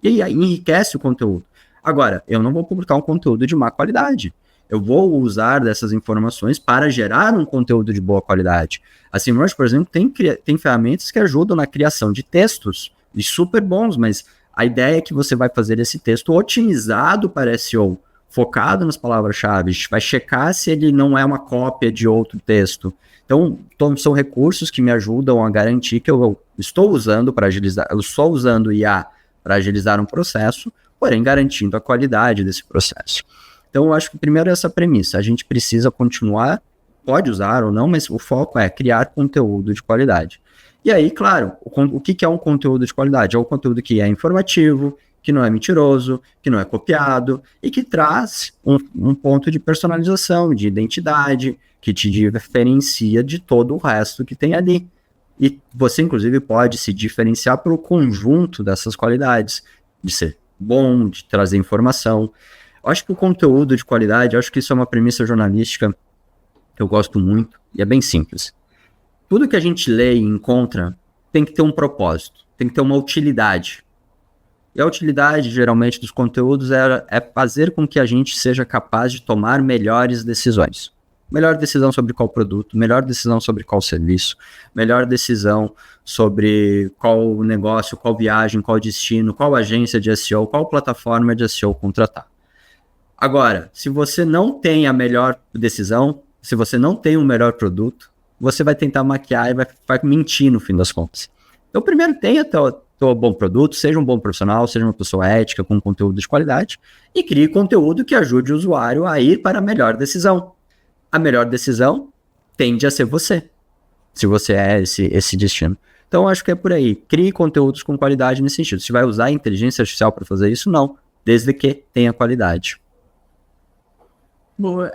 [SPEAKER 3] E aí enriquece o conteúdo. Agora, eu não vou publicar um conteúdo de má qualidade. Eu vou usar dessas informações para gerar um conteúdo de boa qualidade. A SEMrush, por exemplo, tem ferramentas que ajudam na criação de textos, e super bons, mas a ideia é que você vai fazer esse texto otimizado para SEO, focado nas palavras-chave, vai checar se ele não é uma cópia de outro texto. Então, são recursos que me ajudam a garantir que eu estou usando para agilizar, eu estou usando IA para agilizar um processo, porém garantindo a qualidade desse processo. Então, eu acho que primeiro é essa premissa, a gente precisa continuar, pode usar ou não, mas o foco é criar conteúdo de qualidade. E aí, claro, o que é um conteúdo de qualidade? É um conteúdo que é informativo, que não é mentiroso, que não é copiado e que traz um ponto de personalização, de identidade, que te diferencia de todo o resto que tem ali. E você, inclusive, pode se diferenciar pelo conjunto dessas qualidades, de ser bom, de trazer informação. Eu acho que o conteúdo de qualidade, eu acho que isso é uma premissa jornalística que eu gosto muito e é bem simples. Tudo que a gente lê e encontra tem que ter um propósito, tem que ter uma utilidade. E a utilidade, geralmente, dos conteúdos é fazer com que a gente seja capaz de tomar melhores decisões. Melhor decisão sobre qual produto, melhor decisão sobre qual serviço, melhor decisão sobre qual negócio, qual viagem, qual destino, qual agência de SEO, qual plataforma de SEO contratar. Agora, se você não tem a melhor decisão, se você não tem o melhor produto, você vai tentar maquiar e vai mentir no fim das contas. Então, primeiro, tenha teu bom produto, seja um bom profissional, seja uma pessoa ética, com conteúdo de qualidade, e crie conteúdo que ajude o usuário a ir para a melhor decisão. A melhor decisão tende a ser você, se você é esse destino. Então, acho que é por aí. Crie conteúdos com qualidade nesse sentido. Se vai usar a inteligência artificial para fazer isso, não. Desde que tenha qualidade.
[SPEAKER 2] Boa.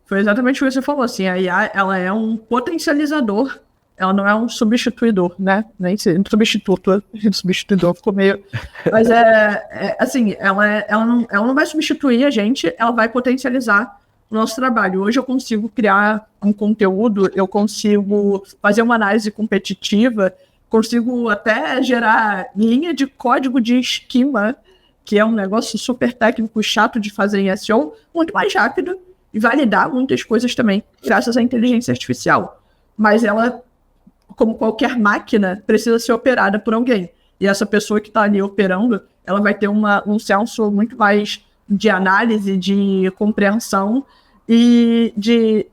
[SPEAKER 2] Foi exatamente o que você falou, assim, a IA, ela é um potencializador ela não é um substituidor, né? Nem substituto, substituidor ficou meio... Mas assim, ela não vai substituir a gente, ela vai potencializar o nosso trabalho. Hoje eu consigo criar um conteúdo, eu consigo fazer uma análise competitiva, consigo até gerar linha de código de esquema, que é um negócio super técnico, chato de fazer em SEO, muito mais rápido e validar muitas coisas também, graças à inteligência artificial. Mas ela, como qualquer máquina, precisa ser operada por alguém. E essa pessoa que está ali operando, ela vai ter um senso muito mais de análise, de compreensão e de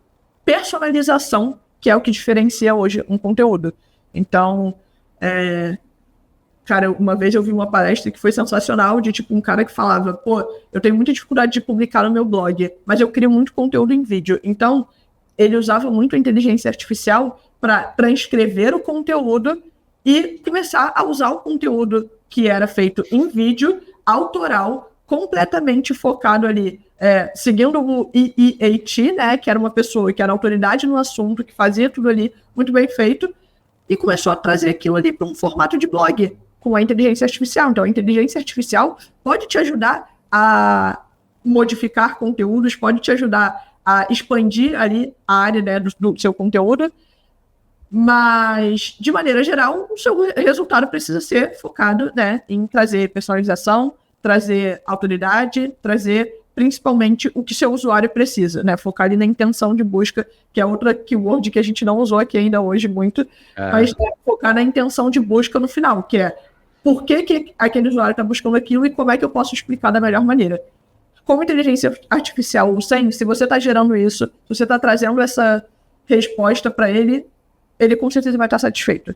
[SPEAKER 2] personalização, que é o que diferencia hoje um conteúdo. Então, cara, uma vez eu vi uma palestra que foi sensacional, de tipo um cara que falava, pô, eu tenho muita dificuldade de publicar no meu blog, mas eu crio muito conteúdo em vídeo. Então, ele usava muito a inteligência artificial para transcrever o conteúdo e começar a usar o conteúdo que era feito em vídeo, autoral, completamente focado ali, seguindo o EEAT, né, que era uma pessoa que era autoridade no assunto, que fazia tudo ali muito bem feito, e começou a trazer aquilo ali para um formato de blog, com a inteligência artificial. Então, a inteligência artificial pode te ajudar a modificar conteúdos, pode te ajudar a expandir ali a área, né, do seu conteúdo, mas, de maneira geral, o seu resultado precisa ser focado, né, em trazer personalização, trazer autoridade, trazer principalmente o que seu usuário precisa, né? Focar ali na intenção de busca, que é outra keyword que a gente não usou aqui ainda hoje muito, mas focar na intenção de busca no final, que é por que aquele usuário está buscando aquilo e como é que eu posso explicar da melhor maneira. Como inteligência artificial ou sem, se você está gerando isso, se você está trazendo essa resposta para ele com certeza vai estar satisfeito.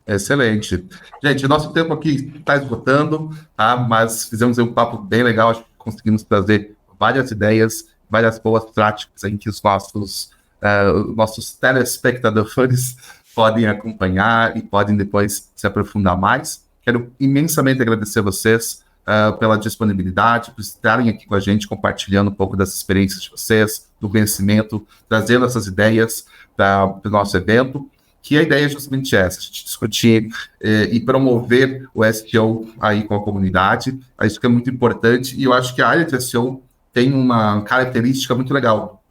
[SPEAKER 1] Excelente. Gente, nosso tempo aqui está esgotando, tá? Mas fizemos um papo bem legal, acho que conseguimos trazer várias ideias, várias boas práticas em que os nossos telespectadores podem acompanhar e podem depois se aprofundar mais. Quero imensamente agradecer a vocês pela disponibilidade, por estarem aqui com a gente, compartilhando um pouco das experiências de vocês, do conhecimento, trazendo essas ideias para o nosso evento. Que a ideia é justamente essa, a gente discutir e promover o SEO aí com a comunidade. Isso que é muito importante, e eu acho que a área de SEO tem uma característica muito legal,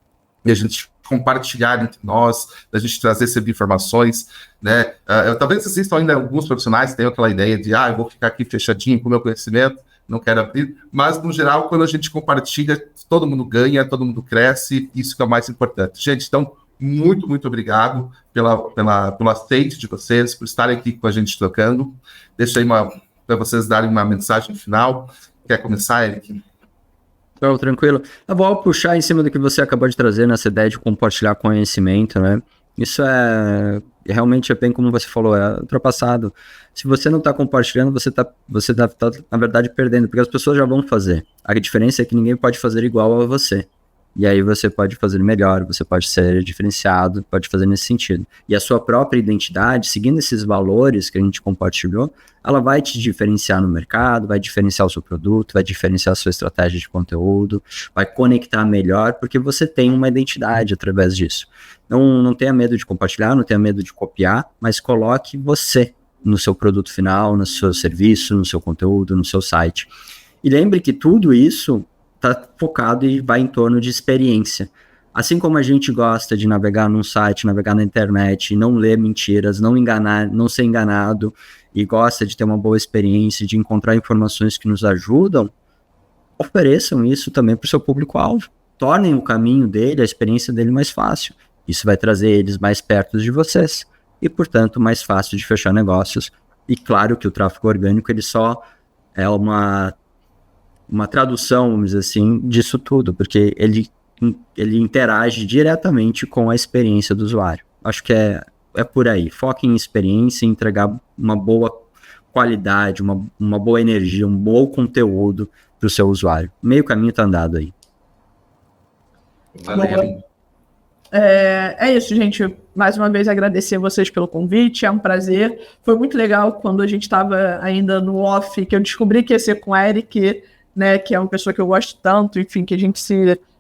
[SPEAKER 1] e a gente compartilhar entre nós, a gente trazer sempre informações, né? Talvez existam ainda alguns profissionais que tenham aquela ideia de, eu vou ficar aqui fechadinho com o meu conhecimento, não quero abrir, mas no geral, quando a gente compartilha, todo mundo ganha, todo mundo cresce, isso que é o mais importante. Gente, então, muito, muito obrigado pelo aceite de vocês, por estarem aqui com a gente trocando. Deixa aí para vocês darem uma mensagem final. Quer começar, Eric?
[SPEAKER 3] Tranquilo. Eu vou puxar em cima do que você acabou de trazer nessa ideia de compartilhar conhecimento, né? Isso realmente bem como você falou, é ultrapassado. Se você não está compartilhando, você tá, na verdade, perdendo, porque as pessoas já vão fazer. A diferença é que ninguém pode fazer igual a você. E aí você pode fazer melhor, você pode ser diferenciado, pode fazer nesse sentido. E a sua própria identidade, seguindo esses valores que a gente compartilhou, ela vai te diferenciar no mercado, vai diferenciar o seu produto, vai diferenciar a sua estratégia de conteúdo, vai conectar melhor, porque você tem uma identidade através disso. Não tenha medo de compartilhar, não tenha medo de copiar, mas coloque você no seu produto final, no seu serviço, no seu conteúdo, no seu site. E lembre que tudo isso está focado e vai em torno de experiência. Assim como a gente gosta de navegar num site, navegar na internet, não ler mentiras, não ser enganado, e gosta de ter uma boa experiência, de encontrar informações que nos ajudam, ofereçam isso também para o seu público-alvo. Tornem o caminho dele, a experiência dele mais fácil. Isso vai trazer eles mais perto de vocês e, portanto, mais fácil de fechar negócios. E claro que o tráfego orgânico ele só é uma tradução, vamos dizer assim, disso tudo, porque ele interage diretamente com a experiência do usuário. Acho que é por aí. Foque em experiência e entregar uma boa qualidade, uma boa energia, um bom conteúdo para o seu usuário. Meio caminho está andado aí.
[SPEAKER 1] Valeu.
[SPEAKER 2] É isso, gente. Mais uma vez agradecer vocês pelo convite, é um prazer. Foi muito legal quando a gente estava ainda no off, que eu descobri que ia ser com o Eric, né, que é uma pessoa que eu gosto tanto, enfim, que a gente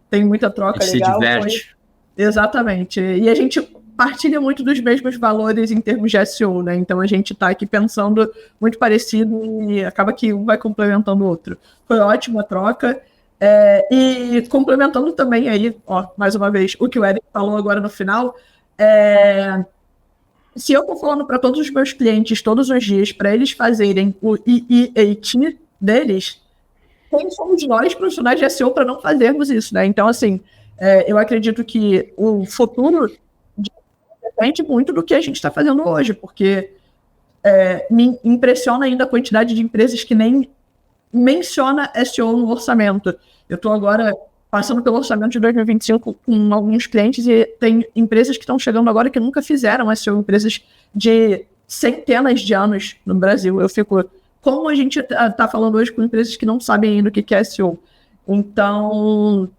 [SPEAKER 2] tem muita troca legal.
[SPEAKER 3] Se diverte.
[SPEAKER 2] Exatamente. E a gente partilha muito dos mesmos valores em termos de SEO, né? Então a gente está aqui pensando muito parecido e acaba que um vai complementando o outro. Foi ótima a troca. E complementando também aí, mais uma vez, o que o Eric falou agora no final, se eu estou falando para todos os meus clientes todos os dias para eles fazerem o EEAT deles, quem somos nós, profissionais de SEO, para não fazermos isso, né? Então, assim, eu acredito que o futuro depende muito do que a gente está fazendo hoje, porque me impressiona ainda a quantidade de empresas que nem menciona SEO no orçamento. Eu estou agora passando pelo orçamento de 2025 com alguns clientes e tem empresas que estão chegando agora que nunca fizeram SEO, empresas de centenas de anos no Brasil. Eu fico... Como a gente está falando hoje com empresas que não sabem ainda o que é SEO. Então,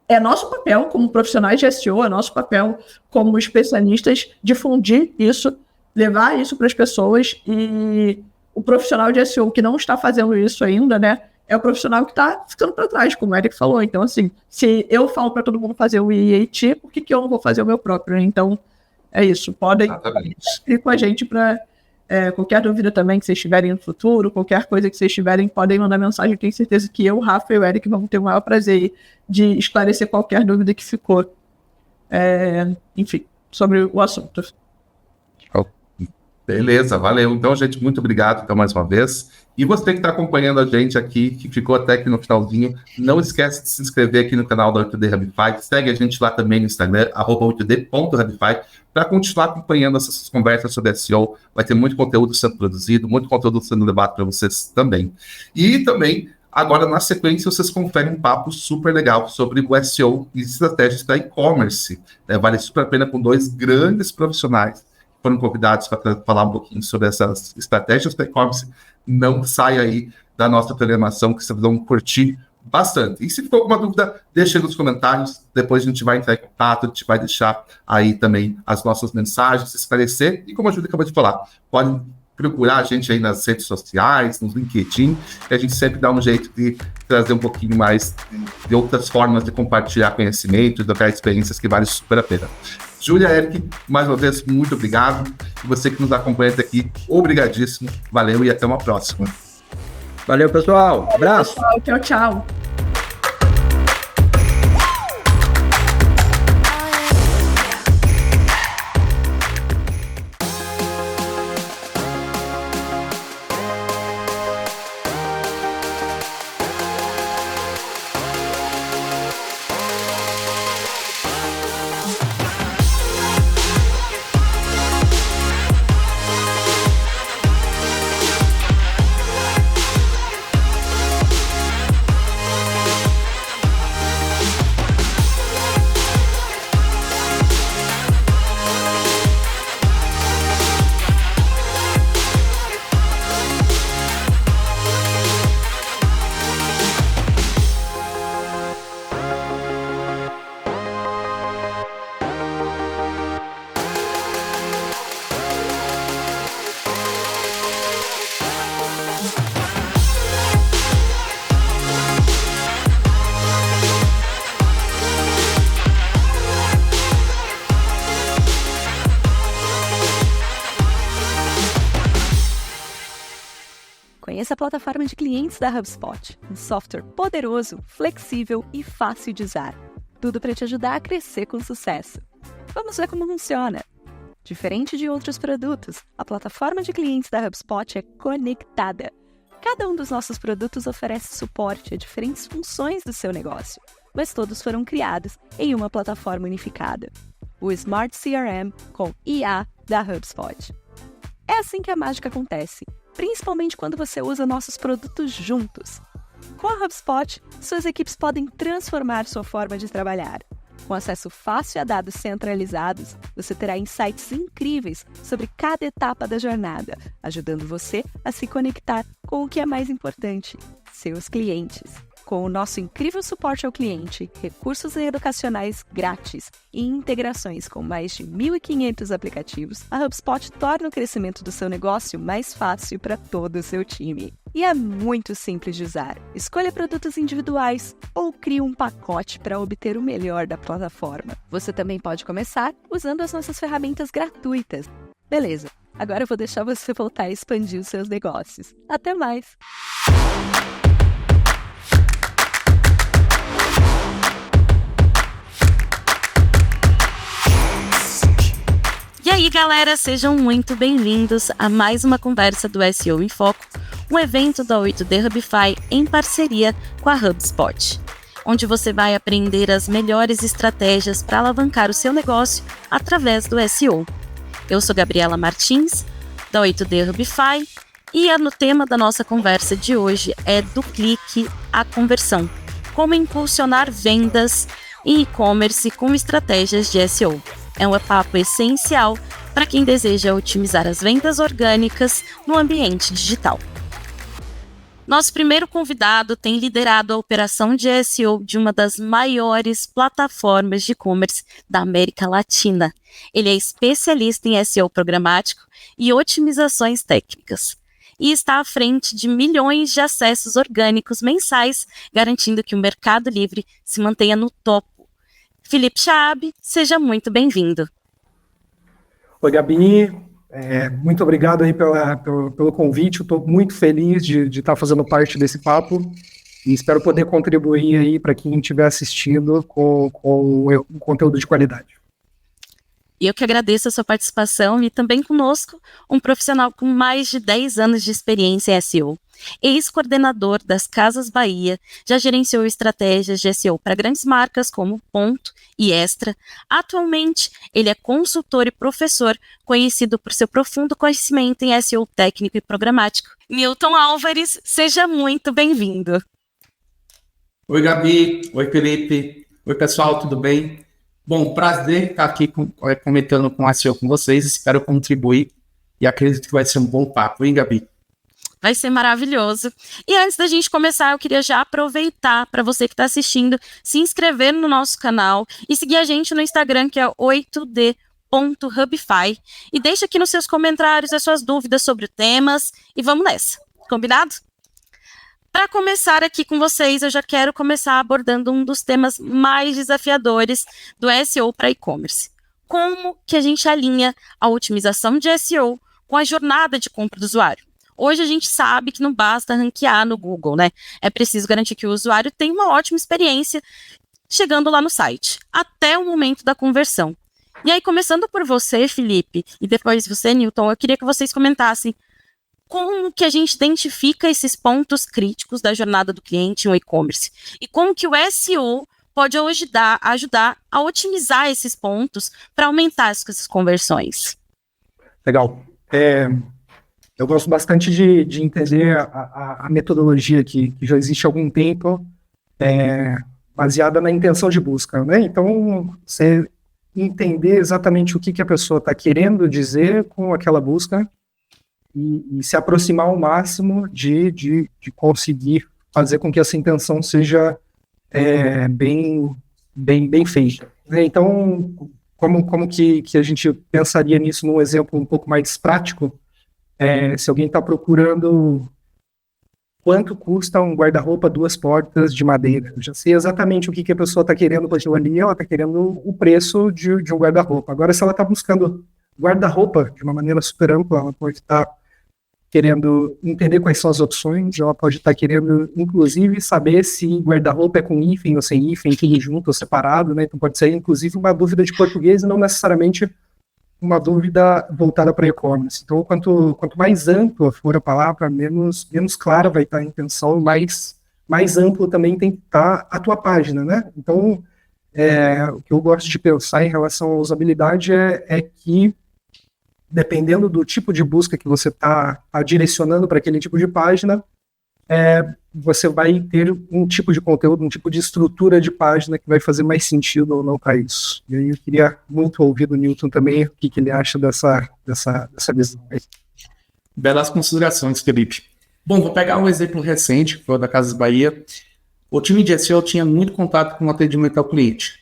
[SPEAKER 2] é nosso papel como profissionais de SEO, é nosso papel como especialistas difundir isso, levar isso para as pessoas, e o profissional de SEO que não está fazendo isso ainda, né, é o profissional que está ficando para trás, como o Eric falou. Então, assim, se eu falo para todo mundo fazer o EEAT, por que eu não vou fazer o meu próprio? Então, é isso. Podem ir com a gente para... qualquer dúvida também que vocês tiverem no futuro, qualquer coisa que vocês tiverem, podem mandar mensagem. Eu tenho certeza que eu, o Rafa e o Eric vamos ter o maior prazer de esclarecer qualquer dúvida que ficou, enfim, sobre o assunto.
[SPEAKER 1] Beleza, valeu. Então, gente, muito obrigado então, mais uma vez. E você que está acompanhando a gente aqui, que ficou até aqui no finalzinho, não esquece de se inscrever aqui no canal da 8D Hubify. Segue a gente lá também no Instagram, @8d.hubify, para continuar acompanhando essas conversas sobre SEO. Vai ter muito conteúdo sendo produzido, muito conteúdo sendo levado para vocês também. E também, agora na sequência, vocês conferem um papo super legal sobre o SEO e estratégias para e-commerce. Vale super a pena, com 2 grandes profissionais que foram convidados para falar um pouquinho sobre essas estratégias para e-commerce. Não saia aí da nossa programação, que vocês vão curtir bastante. E se ficou alguma dúvida, deixa aí nos comentários. Depois a gente vai entrar em contato, a gente vai deixar aí também as nossas mensagens, se esclarecer. E como a Júlia acabou de falar, podem procurar a gente aí nas redes sociais, nos LinkedIn, que a gente sempre dá um jeito de trazer um pouquinho mais de outras formas de compartilhar conhecimento e trocar experiências que vale super a pena. Júlia, Eric, mais uma vez, muito obrigado. E você que nos acompanha até aqui, obrigadíssimo. Valeu e até uma próxima.
[SPEAKER 3] Valeu, pessoal. Abraço.
[SPEAKER 2] Tchau, tchau.
[SPEAKER 4] Conheça a plataforma de clientes da HubSpot, um software poderoso, flexível e fácil de usar. Tudo para te ajudar a crescer com sucesso. Vamos ver como funciona. Diferente de outros produtos, a plataforma de clientes da HubSpot é conectada. Cada um dos nossos produtos oferece suporte a diferentes funções do seu negócio, mas todos foram criados em uma plataforma unificada. O Smart CRM com IA da HubSpot. É assim que a mágica acontece, principalmente quando você usa nossos produtos juntos. Com a HubSpot, suas equipes podem transformar sua forma de trabalhar. Com acesso fácil a dados centralizados, você terá insights incríveis sobre cada etapa da jornada, ajudando você a se conectar com o que é mais importante, seus clientes. Com o nosso incrível suporte ao cliente, recursos educacionais grátis e integrações com mais de 1.500 aplicativos, a HubSpot torna o crescimento do seu negócio mais fácil para todo o seu time. E é muito simples de usar. Escolha produtos individuais ou crie um pacote para obter o melhor da plataforma. Você também pode começar usando as nossas ferramentas gratuitas. Beleza, agora eu vou deixar você voltar a expandir os seus negócios. Até mais! E aí, galera, sejam muito bem-vindos a mais uma conversa do SEO em Foco, um evento da 8D Hubify em parceria com a HubSpot, onde você vai aprender as melhores estratégias para alavancar o seu negócio através do SEO. Eu sou Gabriela Martins, da 8D Hubify, e no tema da nossa conversa de hoje é do clique à conversão, como impulsionar vendas em e-commerce com estratégias de SEO. É um papo essencial para quem deseja otimizar as vendas orgânicas no ambiente digital. Nosso primeiro convidado tem liderado a operação de SEO de uma das maiores plataformas de e-commerce da América Latina. Ele é especialista em SEO programático e otimizações técnicas. E está à frente de milhões de acessos orgânicos mensais, garantindo que o Mercado Livre se mantenha no topo. Felipe Chaab, seja muito bem-vindo.
[SPEAKER 5] Oi, Gabi. Muito obrigado aí pelo convite. Estou muito feliz de estar fazendo parte desse papo e espero poder contribuir aí para quem estiver assistindo com um conteúdo de qualidade.
[SPEAKER 4] E eu que agradeço a sua participação e também conosco um profissional com mais de 10 anos de experiência em SEO. Ex-coordenador das Casas Bahia, já gerenciou estratégias de SEO para grandes marcas como Ponto e Extra. Atualmente, ele é consultor e professor, conhecido por seu profundo conhecimento em SEO técnico e programático. Newton Álvares, seja muito bem-vindo.
[SPEAKER 6] Oi, Gabi. Oi, Felipe. Oi, pessoal, tudo bem? Bom, prazer estar aqui comentando com a SEO com vocês. Espero contribuir e acredito que vai ser um bom papo, hein, Gabi?
[SPEAKER 4] Vai ser maravilhoso. E antes da gente começar, eu queria já aproveitar para você que está assistindo, se inscrever no nosso canal e seguir a gente no Instagram, que é 8d.hubify. E deixa aqui nos seus comentários as suas dúvidas sobre temas e vamos nessa. Combinado? Para começar aqui com vocês, eu já quero começar abordando um dos temas mais desafiadores do SEO para e-commerce. Como que a gente alinha a otimização de SEO com a jornada de compra do usuário? Hoje a gente sabe que não basta ranquear no Google, né? É preciso garantir que o usuário tenha uma ótima experiência chegando lá no site, até o momento da conversão. E aí, começando por você, Felipe, e depois você, Newton, eu queria que vocês comentassem como que a gente identifica esses pontos críticos da jornada do cliente em um e-commerce e como que o SEO pode ajudar a otimizar esses pontos para aumentar essas conversões.
[SPEAKER 5] Legal. Eu gosto bastante de entender a metodologia que já existe há algum tempo, baseada na intenção de busca, né? Então, você entender exatamente o que a pessoa está querendo dizer com aquela busca e se aproximar ao máximo de conseguir fazer com que essa intenção seja bem feita. Então, como que a gente pensaria nisso num exemplo um pouco mais prático? Se alguém está procurando quanto custa um guarda-roupa 2 portas de madeira, eu já sei exatamente o que a pessoa está querendo para aquilo ali, ela está querendo o preço de um guarda-roupa. Agora, se ela está buscando guarda-roupa de uma maneira super ampla, ela pode estar querendo entender quais são as opções, ela pode estar querendo, inclusive, saber se guarda-roupa é com hífen ou sem hífen, tudo junto ou separado, né? Então pode ser, inclusive, uma dúvida de português e não necessariamente uma dúvida voltada para e-commerce. Então, quanto mais ampla for a palavra, menos clara vai estar a intenção, mais amplo também tem que estar a tua página, né? Então, o que eu gosto de pensar em relação à usabilidade é que, dependendo do tipo de busca que você está direcionando para aquele tipo de página, você vai ter um tipo de conteúdo, um tipo de estrutura de página que vai fazer mais sentido ou não para isso. E aí eu queria muito ouvir do Newton também o que ele acha dessa visão.
[SPEAKER 6] Belas considerações, Felipe. Bom, vou pegar um exemplo recente, que foi o da Casas Bahia. O time de SEO tinha muito contato com o atendimento ao cliente.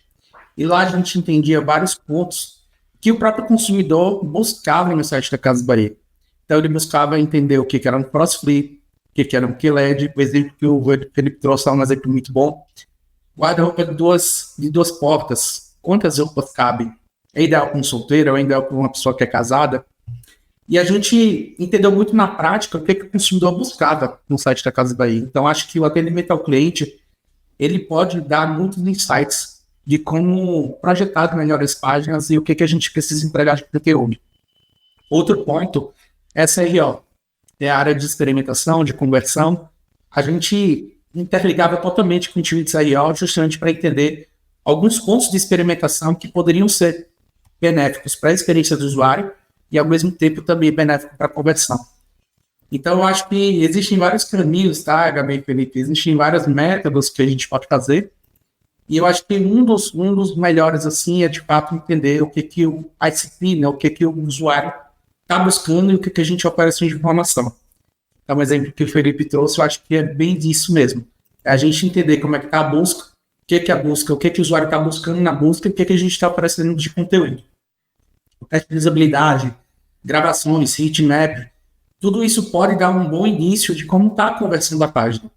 [SPEAKER 6] E lá a gente entendia vários pontos que o próprio consumidor buscava no site da Casas Bahia. Então ele buscava entender o que era um cross-flip, que era um QLED, o exemplo que o Felipe trouxe é um exemplo muito bom. Guarda-roupa de duas portas, quantas roupas cabem? É ideal para um solteiro, é ideal para uma pessoa que é casada. E a gente entendeu muito na prática o que o consumidor buscava no site da Casas Bahia. Então, acho que o atendimento ao cliente, ele pode dar muitos insights de como projetar melhores páginas e o que a gente precisa entregar de conteúdo. Outro ponto é SRO, é a área de experimentação, de conversão. A gente interligava totalmente com o time de SRO justamente para entender alguns pontos de experimentação que poderiam ser benéficos para a experiência do usuário e, ao mesmo tempo, também benéfico para a conversão. Então, eu acho que existem vários caminhos, tá, Gabi e Felipe? Existem vários métodos que a gente pode fazer. E eu acho que um dos melhores, assim, é, de fato, entender o que o ICP, né, o que o usuário está buscando e o que a gente oferece de informação. Então, um exemplo que o Felipe trouxe, eu acho que é bem disso mesmo. É a gente entender como é que está a busca, o que é a busca, o que o usuário está buscando na busca e o que a gente está oferecendo de conteúdo. O teste de usabilidade, gravações, heatmap, tudo isso pode dar um bom início de como está a conversão da página.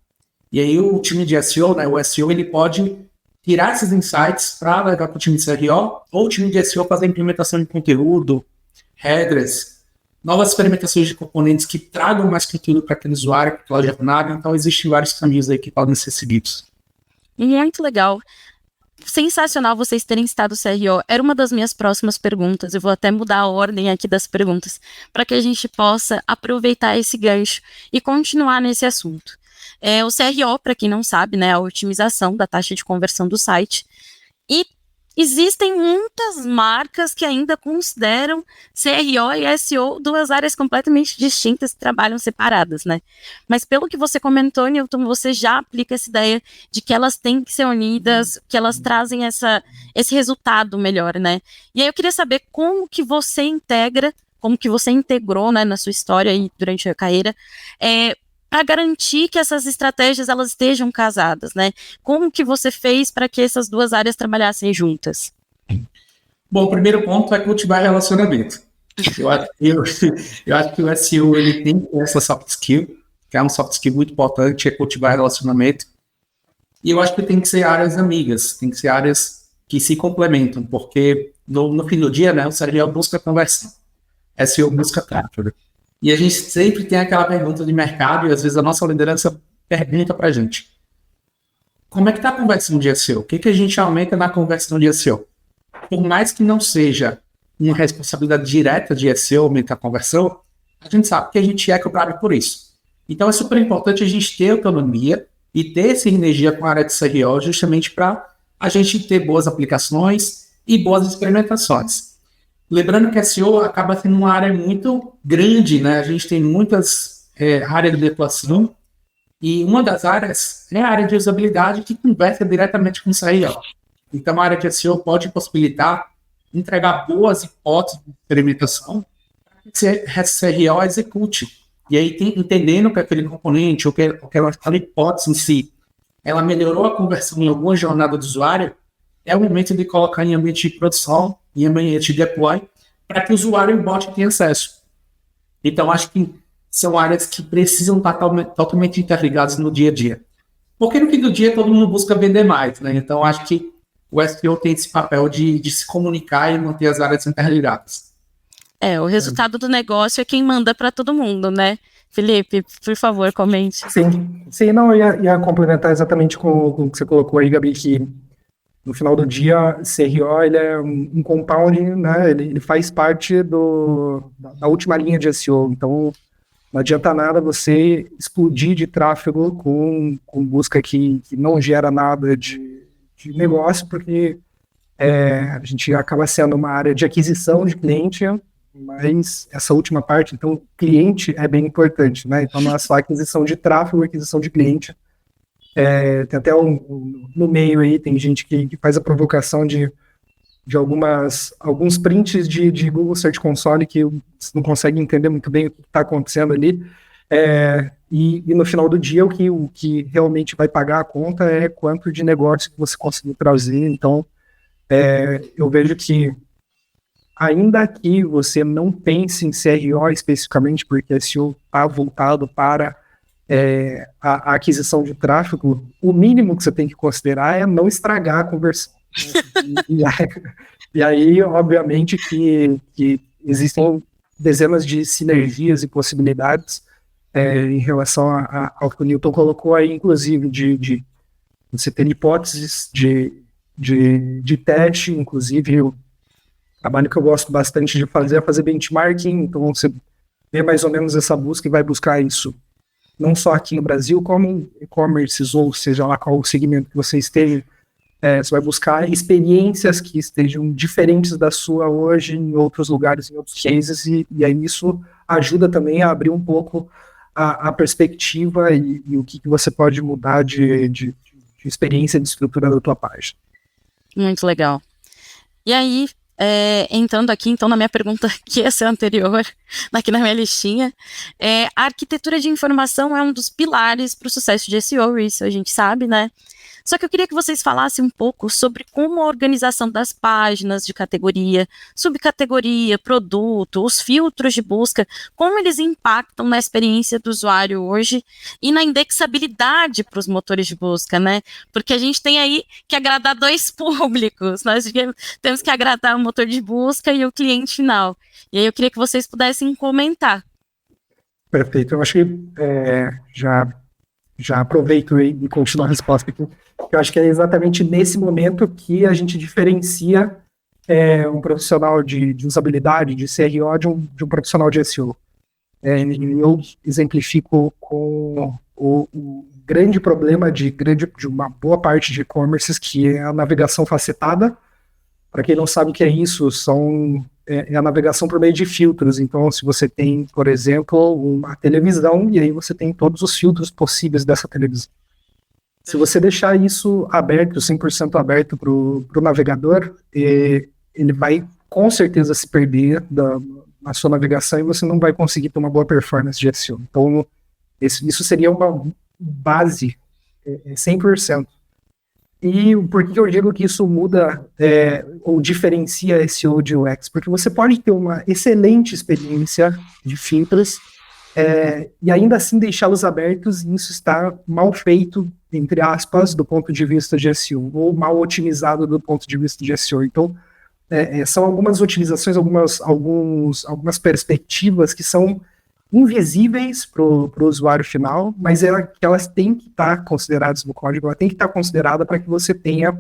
[SPEAKER 6] E aí o time de SEO, né, o SEO, ele pode tirar esses insights para levar para o time de CRO ou o time de SEO fazer a implementação de conteúdo, headers, novas experimentações de componentes que tragam mais conteúdo para aquele usuário, para aquela jornada. Então, existem vários caminhos aí que podem ser seguidos.
[SPEAKER 7] Muito legal. Sensacional vocês terem citado o CRO. Era uma das minhas próximas perguntas. Eu vou até mudar a ordem aqui das perguntas para que a gente possa aproveitar esse gancho e continuar nesse assunto. O CRO, para quem não sabe, né, é a otimização da taxa de conversão do site. E existem muitas marcas que ainda consideram CRO e SEO duas áreas completamente distintas que trabalham separadas, né? Mas pelo que você comentou, Newton, você já aplica essa ideia de que elas têm que ser unidas, que elas trazem esse resultado melhor, né? E aí eu queria saber como que você integrou, né, na sua história e durante a carreira, para garantir que essas estratégias elas estejam casadas, né? Como que você fez para que essas duas áreas trabalhassem juntas?
[SPEAKER 6] Bom, o primeiro ponto é cultivar relacionamento. Eu acho que o SEO ele tem essa soft skill, que é um soft skill muito importante, é cultivar relacionamento. E eu acho que tem que ser áreas amigas, tem que ser áreas que se complementam, porque no fim do dia, né, o CRO busca conversão, SEO busca tráfego. E a gente sempre tem aquela pergunta de mercado e às vezes a nossa liderança pergunta para a gente: como é que está a conversão de SEO? O que a gente aumenta na conversão de SEO? Por mais que não seja uma responsabilidade direta de SEO aumentar a conversão, a gente sabe que a gente é cobrado por isso. Então é super importante a gente ter autonomia e ter sinergia com a área de CRO justamente para a gente ter boas aplicações e boas experimentações. Lembrando que a SEO acaba sendo uma área muito grande, né? A gente tem muitas áreas de atuação e uma das áreas é a área de usabilidade que conversa diretamente com o CRO. Então a área de SEO pode possibilitar entregar boas hipóteses de experimentação para que o CRO execute. E aí entendendo que aquele componente ou que aquela hipótese em si, ela melhorou a conversão em alguma jornada do usuário, é o momento de colocar em ambiente de produção, em ambiente de deploy, para que o usuário e o bot tenham acesso. Então, acho que são áreas que precisam estar totalmente interligadas no dia a dia. Porque no fim do dia, todo mundo busca vender mais, né? Então, acho que o SEO tem esse papel de se comunicar e manter as áreas interligadas.
[SPEAKER 7] O resultado do negócio é quem manda para todo mundo, né? Felipe, por favor, comente.
[SPEAKER 5] Sim, não, eu ia complementar exatamente com o que você colocou aí, Gabi, que no final do dia, CRO ele é um compound, né? Ele faz parte da última linha de SEO. Então, não adianta nada você explodir de tráfego com busca que não gera nada de negócio, porque a gente acaba sendo uma área de aquisição de cliente, mas essa última parte, então, cliente é bem importante, né? Então, não é só aquisição de tráfego, aquisição de cliente. Tem até no meio aí, tem gente que faz a provocação de alguns prints de Google Search Console que você não consegue entender muito bem o que está acontecendo ali. E no final do dia, o que realmente vai pagar a conta é quanto de negócio que você conseguiu trazer. Então, eu vejo que, ainda que você não pense em CRO especificamente, porque SEO está voltado para a aquisição de tráfego, o mínimo que você tem que considerar é não estragar a conversão. E aí, obviamente, que existem dezenas de sinergias e possibilidades em relação ao que o Newton colocou aí, inclusive, de você ter hipóteses de teste, inclusive o trabalho que eu gosto bastante de fazer é fazer benchmarking, então você vê mais ou menos essa busca e vai buscar isso, não só aqui no Brasil, como em e-commerces, ou seja lá qual o segmento que você esteja. Você vai buscar experiências que estejam diferentes da sua hoje em outros lugares, em outros cases, e aí isso ajuda também a abrir um pouco a perspectiva e o que você pode mudar de experiência de estrutura da tua página.
[SPEAKER 7] Muito legal. E aí, entrando aqui, então, na minha pergunta, que ia ser anterior, aqui na minha listinha, a arquitetura de informação é um dos pilares para o sucesso de SEO, isso a gente sabe, né? Só que eu queria que vocês falassem um pouco sobre como a organização das páginas de categoria, subcategoria, produto, os filtros de busca, como eles impactam na experiência do usuário hoje e na indexabilidade para os motores de busca, né? Porque a gente tem aí que agradar dois públicos, nós temos que agradar o motor de busca e o cliente final. E aí eu queria que vocês pudessem comentar.
[SPEAKER 5] Perfeito, eu acho que já aproveito e continuo a resposta aqui. Eu acho que é exatamente nesse momento que a gente diferencia um profissional de usabilidade, de CRO, de um profissional de SEO. Eu exemplifico com o grande problema de uma boa parte de e-commerces, que é a navegação facetada. Para quem não sabe o que é isso, é a navegação por meio de filtros. Então, se você tem, por exemplo, uma televisão, e aí você tem todos os filtros possíveis dessa televisão. Se você deixar isso aberto, 100% aberto para o navegador, ele vai com certeza se perder na sua navegação e você não vai conseguir ter uma boa performance de SEO. Então, isso seria uma base 100%. E por que eu digo que isso muda ou diferencia SEO de UX? Porque você pode ter uma excelente experiência de filtros e ainda assim deixá-los abertos, e isso está mal feito, entre aspas, do ponto de vista de SEO, ou mal otimizado do ponto de vista de SEO. Então, são algumas otimizações, algumas perspectivas que são invisíveis para o usuário final, mas elas têm que estar consideradas no código, ela tem que estar considerada para que você tenha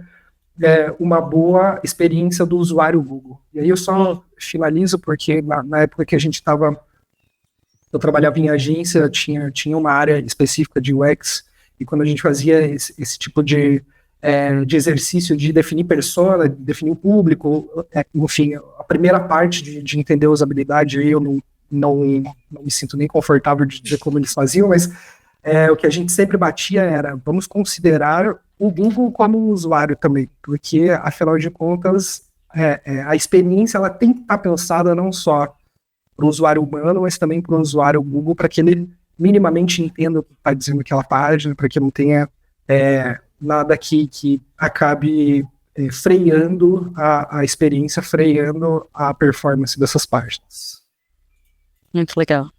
[SPEAKER 5] uma boa experiência do usuário Google. E aí eu só finalizo porque na época que eu trabalhava em agência, tinha uma área específica de UX, e quando a gente fazia esse tipo de exercício de definir persona, definir o público, enfim, a primeira parte de entender a usabilidade, eu não me sinto nem confortável de dizer como eles faziam, mas o que a gente sempre batia era, vamos considerar o Google como um usuário também, porque, afinal de contas, a experiência ela tem que estar pensada não só para o usuário humano, mas também para o usuário Google, para que ele minimamente entenda o que está dizendo aquela página, para que não tenha nada que acabe freando a experiência, freando a performance dessas páginas.
[SPEAKER 7] Muito legal.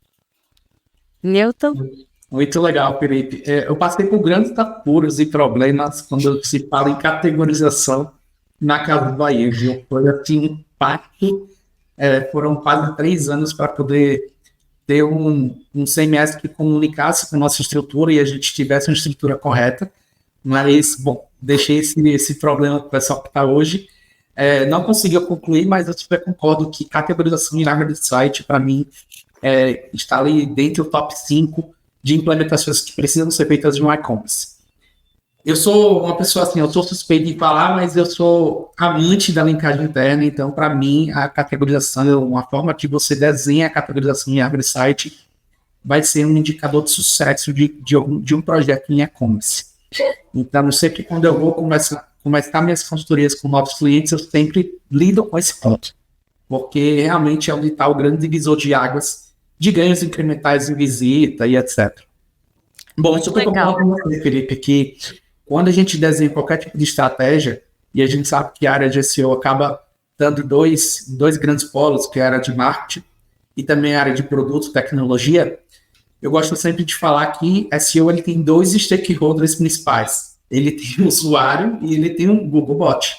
[SPEAKER 7] Newton?
[SPEAKER 6] Muito legal, Felipe. Eu passei por grandes apuros e problemas quando se fala em categorização na Casas Bahia, viu? Foi assim, um impacto. Foram quase 3 anos para poder ter um CMS que comunicasse com a nossa estrutura e a gente tivesse uma estrutura correta. Mas, bom, deixei esse problema para o pessoal que está hoje. Não conseguiu concluir, mas eu super concordo que categorização em área de site, para mim, está ali dentro do top 5 de implementações que precisam ser feitas de um e-commerce. Eu sou uma pessoa assim, eu sou suspeito de falar, mas eu sou amante da linkagem interna, então, para mim, a categorização, uma forma que você desenha a categorização em árvore site, vai ser um indicador de sucesso de um projeto em e-commerce. Então, sempre quando eu vou começar minhas consultorias com novos clientes, eu sempre lido com esse ponto, porque realmente é onde está o grande divisor de águas de ganhos incrementais em visita e etc. Bom, isso eu concordo com você, Felipe, que quando a gente desenha qualquer tipo de estratégia, e a gente sabe que a área de SEO acaba dando dois grandes polos, que é a área de marketing e também a área de produto, tecnologia, eu gosto sempre de falar que SEO ele tem dois stakeholders principais. Ele tem o usuário e ele tem um Googlebot.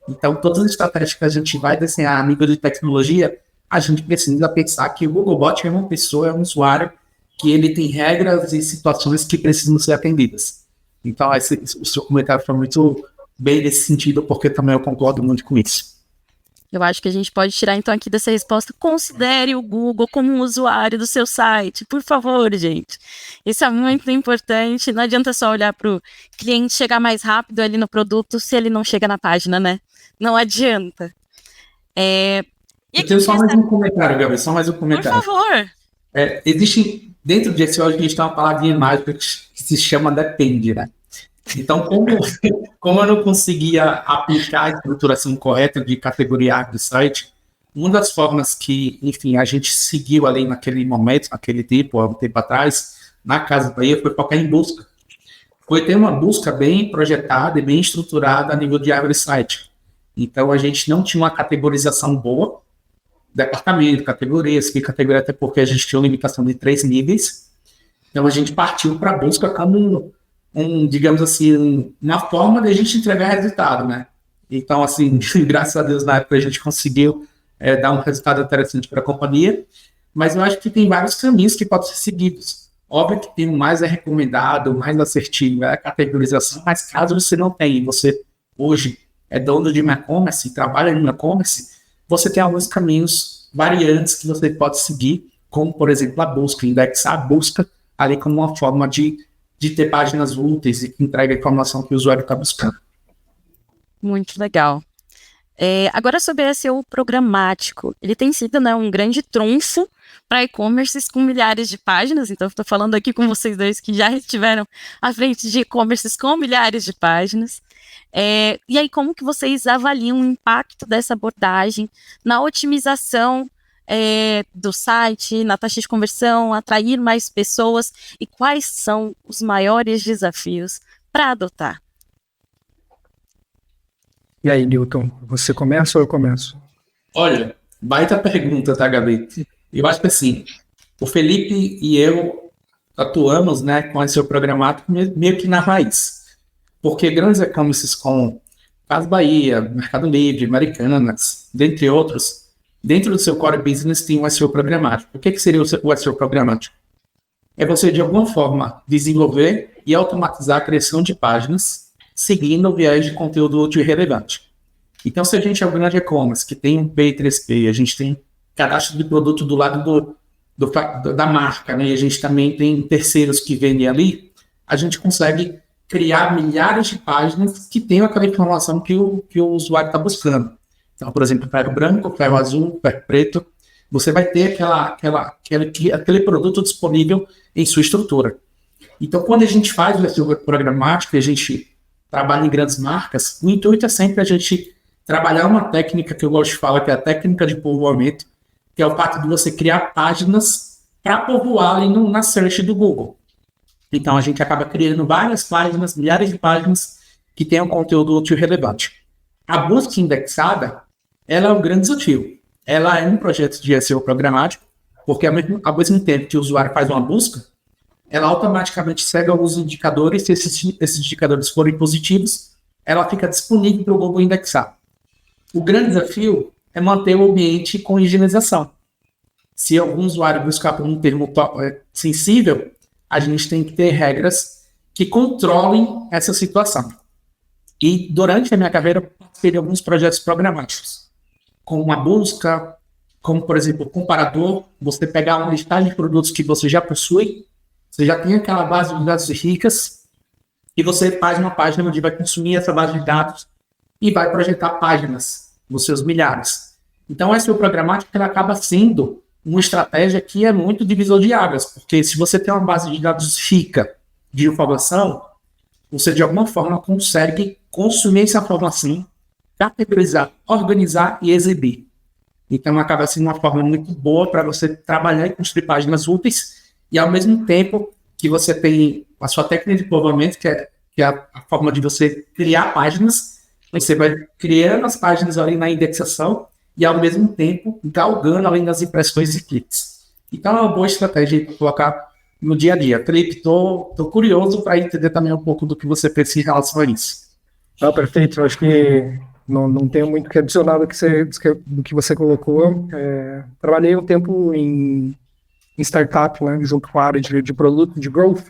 [SPEAKER 6] Então, todas as estratégias que a gente vai desenhar a nível de tecnologia, a gente precisa pensar que o Googlebot é uma pessoa, é um usuário, que ele tem regras e situações que precisam ser atendidas. Então, o seu comentário foi muito bem nesse sentido, porque também eu concordo muito com isso.
[SPEAKER 7] Eu acho que a gente pode tirar, então, aqui dessa resposta, considere o Google como um usuário do seu site, por favor, gente. Isso é muito importante, não adianta só olhar para o cliente chegar mais rápido ali no produto se ele não chega na página, né? Não adianta.
[SPEAKER 6] Eu tenho só mais um comentário, Gabi, só mais um comentário.
[SPEAKER 7] Por favor.
[SPEAKER 6] Existe, dentro de SEO, a gente tem uma palavrinha mágica que se chama depende, né? Então, como eu não conseguia aplicar a estruturação correta de categoria do site, uma das formas que, enfim, a gente seguiu ali naquele momento, naquele tempo, há um tempo atrás, na Casas Bahia, foi focar em busca. Foi ter uma busca bem projetada e bem estruturada a nível de árvore site. Então, a gente não tinha uma categorização boa, departamento, categorias, que categoria, até porque a gente tinha uma limitação de 3 níveis. Então, a gente partiu para a busca como digamos assim, uma forma de a gente entregar resultado, né? Então, assim, graças a Deus, na época a gente conseguiu dar um resultado interessante para a companhia, mas eu acho que tem vários caminhos que podem ser seguidos. Óbvio que tem o mais recomendado, o mais assertivo, a categorização, mas caso você não tenha, você hoje é dono de e-commerce, trabalha em e-commerce, você tem alguns caminhos variantes que você pode seguir, como, por exemplo, a busca, indexar a busca ali como uma forma de ter páginas úteis e que entrega a informação que o usuário está buscando.
[SPEAKER 7] Muito legal. Agora sobre SEO programático, ele tem sido, né, um grande trunfo para e-commerces com milhares de páginas, então estou falando aqui com vocês dois que já estiveram à frente de e-commerces com milhares de páginas. E aí, como que vocês avaliam o impacto dessa abordagem na otimização do site, na taxa de conversão, atrair mais pessoas, e quais são os maiores desafios para adotar?
[SPEAKER 5] E aí, Newton, você começa ou eu começo?
[SPEAKER 6] Olha, baita pergunta, tá, Gabi? Eu acho que assim, o Felipe e eu atuamos, né, com esse programático meio que na raiz, porque grandes e-commerces como Casas Bahia, Mercado Livre, Americanas, dentre outros, dentro do seu core business tem o SEO programático. O que seria o SEO programático? É você, de alguma forma, desenvolver e automatizar a criação de páginas seguindo o viés de conteúdo útil e relevante. Então, se a gente é um grande e-commerce que tem um P3P, a gente tem cadastro de produto do lado da marca, né? E a gente também tem terceiros que vendem ali, a gente consegue criar milhares de páginas que tenham aquela informação que o usuário está buscando. Então, por exemplo, ferro branco, ferro azul, ferro preto, você vai ter aquele produto disponível em sua estrutura. Então, quando a gente faz o SEO programático e a gente trabalha em grandes marcas, o intuito é sempre a gente trabalhar uma técnica que eu gosto de falar, que é a técnica de povoamento, que é o fato de você criar páginas para povoar ali na search do Google. Então, a gente acaba criando várias páginas, milhares de páginas que tenham conteúdo útil e relevante. A busca indexada, ela é um grande desafio. Ela é um projeto de SEO programático, porque ao mesmo tempo que o usuário faz uma busca, ela automaticamente segue alguns indicadores, se esses indicadores forem positivos, ela fica disponível para o Google indexar. O grande desafio é manter o ambiente com higienização. Se algum usuário buscar por um termo sensível, a gente tem que ter regras que controlem essa situação. E durante a minha carreira, eu participei de alguns projetos programáticos, como uma busca, como, por exemplo, o comparador, você pegar uma listagem de produtos que você já possui, você já tem aquela base de dados ricas, e você faz uma página onde vai consumir essa base de dados e vai projetar páginas nos seus milhares. Então, esse programático ele acaba sendo uma estratégia que é muito divisor de águas, porque se você tem uma base de dados rica de informação, você de alguma forma consegue consumir essa informação, categorizar, organizar e exibir. Então acaba sendo uma forma muito boa para você trabalhar e construir páginas úteis, e ao mesmo tempo que você tem a sua técnica de povoamento, que é a forma de você criar páginas, você vai criando as páginas ali na indexação e ao mesmo tempo galgando além das impressões e cliques. Então é uma boa estratégia de colocar no dia a dia. Felipe, tô curioso para entender também um pouco do que você pensa em relação a isso.
[SPEAKER 5] Perfeito. Eu acho que não tenho muito o que adicionar do que você colocou. Trabalhei um tempo em startup, né, junto com a área de produto, de growth,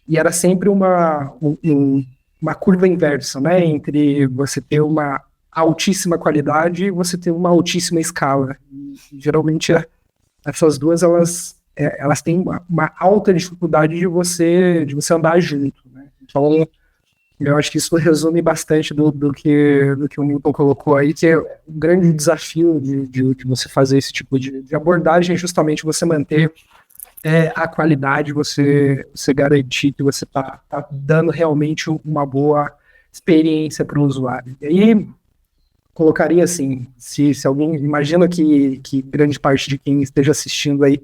[SPEAKER 5] e era sempre uma curva inversa, né, entre você ter uma altíssima qualidade e você ter uma altíssima escala. E, geralmente, essas duas, elas têm uma alta dificuldade de você andar junto, né? Então, eu acho que isso resume bastante do que o Newton colocou aí, que é o grande desafio de você fazer esse tipo de abordagem, é justamente você manter a qualidade, você garantir que você tá dando realmente uma boa experiência para o usuário. E aí, colocaria assim, se alguém, imagina que grande parte de quem esteja assistindo aí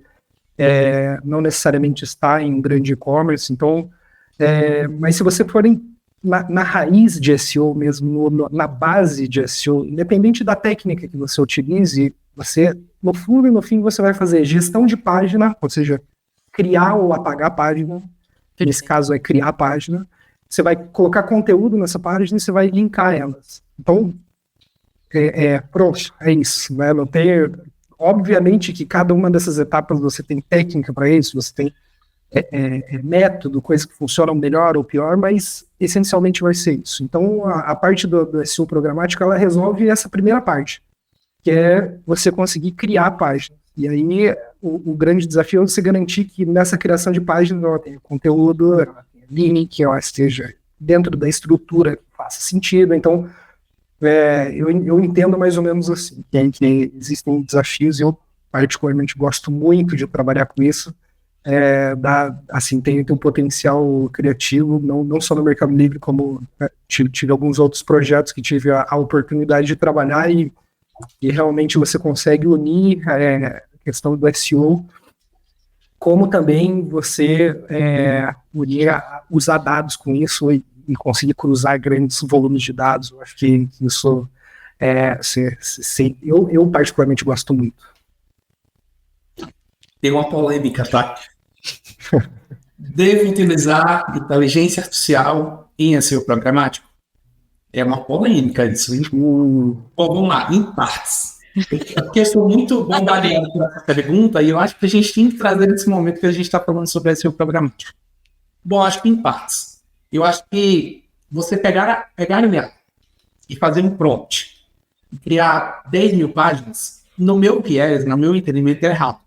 [SPEAKER 5] não necessariamente está em um grande e-commerce, então, mas se você for na raiz de SEO mesmo, na base de SEO, independente da técnica que você utilize, você, no fundo e no fim, você vai fazer gestão de página, ou seja, criar ou apagar a página, nesse caso é criar a página, você vai colocar conteúdo nessa página e você vai linkar elas. Então, pronto, é isso, né? Não tem, obviamente que cada uma dessas etapas você tem técnica para isso, você tem método, coisas que funcionam melhor ou pior, mas essencialmente vai ser isso. Então, a parte do SEO programático, ela resolve essa primeira parte, que é você conseguir criar a página. E aí, o grande desafio é você garantir que nessa criação de página ela tenha conteúdo, ela tenha link, ela esteja dentro da estrutura que faça sentido. Então, eu entendo mais ou menos assim, que existem desafios e eu particularmente gosto muito de trabalhar com isso. Tem um potencial criativo, não só no Mercado Livre, como tive alguns outros projetos que tive a oportunidade de trabalhar e realmente você consegue unir a questão do SEO, como também você usar dados com isso e conseguir cruzar grandes volumes de dados. Eu acho que isso eu particularmente gosto muito.
[SPEAKER 6] Tem uma polêmica, tá? Devo utilizar inteligência artificial em SEO programático? É uma polêmica isso. Bom, vamos lá, em partes. Porque eu sou muito bombardeado por essa pergunta e eu acho que a gente tem que trazer nesse momento que a gente está falando sobre SEO programático. Bom, acho que em partes. Eu acho que você pegar e fazer um prompt e criar 10 mil páginas, no meu viés, no meu entendimento, é errado.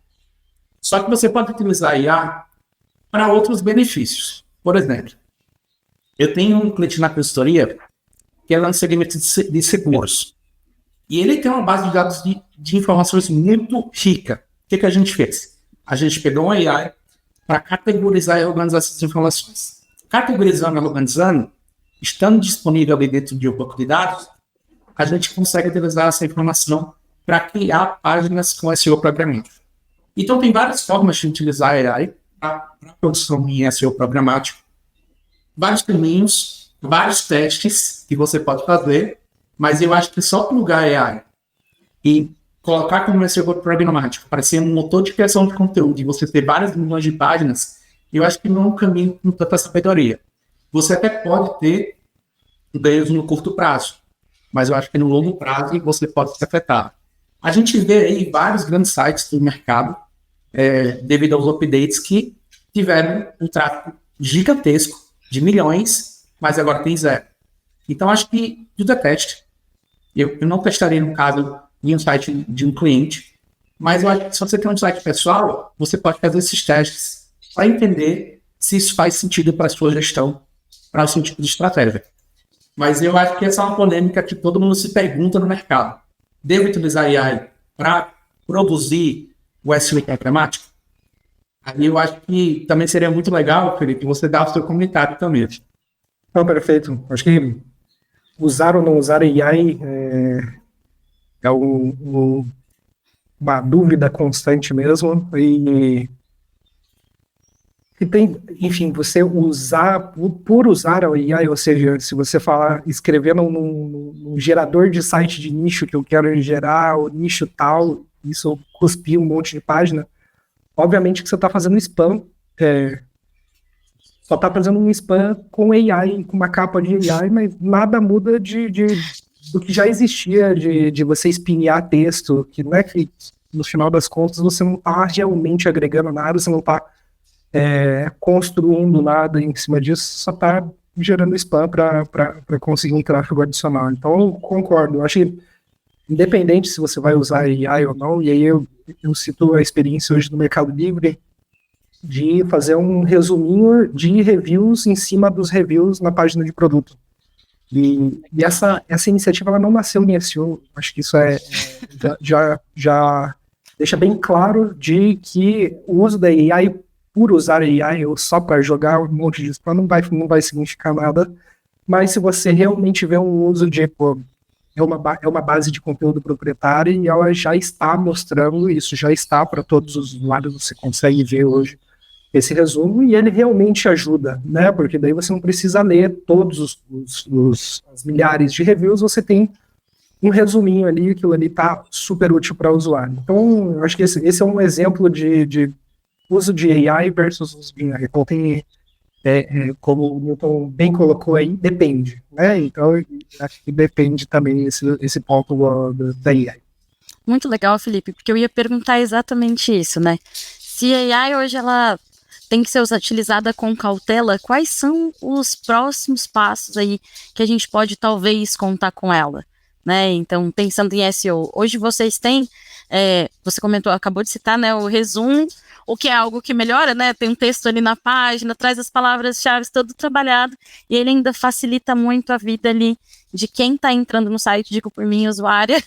[SPEAKER 6] Só que você pode utilizar a IA para outros benefícios. Por exemplo, eu tenho um cliente na consultoria que é no segmento de seguros. E ele tem uma base de dados de informações muito rica. O que a gente fez? A gente pegou uma AI para categorizar e organizar essas informações. Categorizando e organizando, estando disponível ali dentro de um banco de dados, a gente consegue utilizar essa informação para criar páginas com SEO programático. Então, tem várias formas de utilizar a AI para produção em SEO programático. Vários caminhos, vários testes que você pode fazer, mas eu acho que só plugar a AI e colocar como SEO programático para ser um motor de criação de conteúdo e você ter várias milhões de páginas, eu acho que não é um caminho com tanta sabedoria. Você até pode ter ganhos no curto prazo, mas eu acho que no longo prazo você pode se afetar. A gente vê aí vários grandes sites do mercado devido aos updates que tiveram um tráfego gigantesco de milhões, mas agora tem zero. Então, acho que tudo teste. Eu não testaria no caso de um site de um cliente, mas eu acho que se você tem um site pessoal, você pode fazer esses testes para entender se isso faz sentido para a sua gestão, para o seu tipo de estratégia. Mas eu acho que essa é uma polêmica que todo mundo se pergunta no mercado. Devo utilizar a AI para produzir o SEO programático? Aí eu acho que também seria muito legal, Felipe, você dar o seu comentário também.
[SPEAKER 5] Não, perfeito. Acho que usar ou não usar a AI uma dúvida constante mesmo. E tem, enfim, você usar, por usar a AI, ou seja, se você escrever num gerador de site de nicho que eu quero gerar, o nicho tal, isso cuspir um monte de página, obviamente que você está fazendo spam só está fazendo um spam com AI, com uma capa de AI, mas nada muda do que já existia, de você espinhar texto, que não é que, no final das contas, você não está realmente agregando nada, você não está construindo nada em cima disso, só está gerando spam para conseguir um tráfego adicional. Então, eu concordo. Eu acho que, independente se você vai usar AI ou não, e aí eu cito a experiência hoje no Mercado Livre, de fazer um resuminho de reviews em cima dos reviews na página de produto. E essa iniciativa ela não nasceu em SEO. Acho que isso já deixa bem claro de que o uso da AI, por usar AI ou só para jogar um monte de spam, não vai significar nada. Mas se você realmente vê um uso de é uma base de conteúdo proprietária e ela já está mostrando isso, já está para todos os usuários, você consegue ver hoje esse resumo, e ele realmente ajuda, né? Porque daí você não precisa ler todos as milhares de reviews, você tem um resuminho ali, aquilo ali tá super útil para o usuário. Então, eu acho que esse é um exemplo de uso de AI versus uso de AI. Então, tem, como o Newton bem colocou aí, depende, né? Então, eu acho que depende também esse ponto da AI.
[SPEAKER 7] Muito legal, Felipe, porque eu ia perguntar exatamente isso, né? Se a AI hoje ela tem que ser utilizada com cautela, quais são os próximos passos aí que a gente pode talvez contar com ela, né? Então, pensando em SEO, hoje vocês têm, você comentou, acabou de citar, né, o resumo, o que é algo que melhora, né? Tem um texto ali na página, traz as palavras-chave todo trabalhado, e ele ainda facilita muito a vida ali de quem está entrando no site, digo por mim, usuária.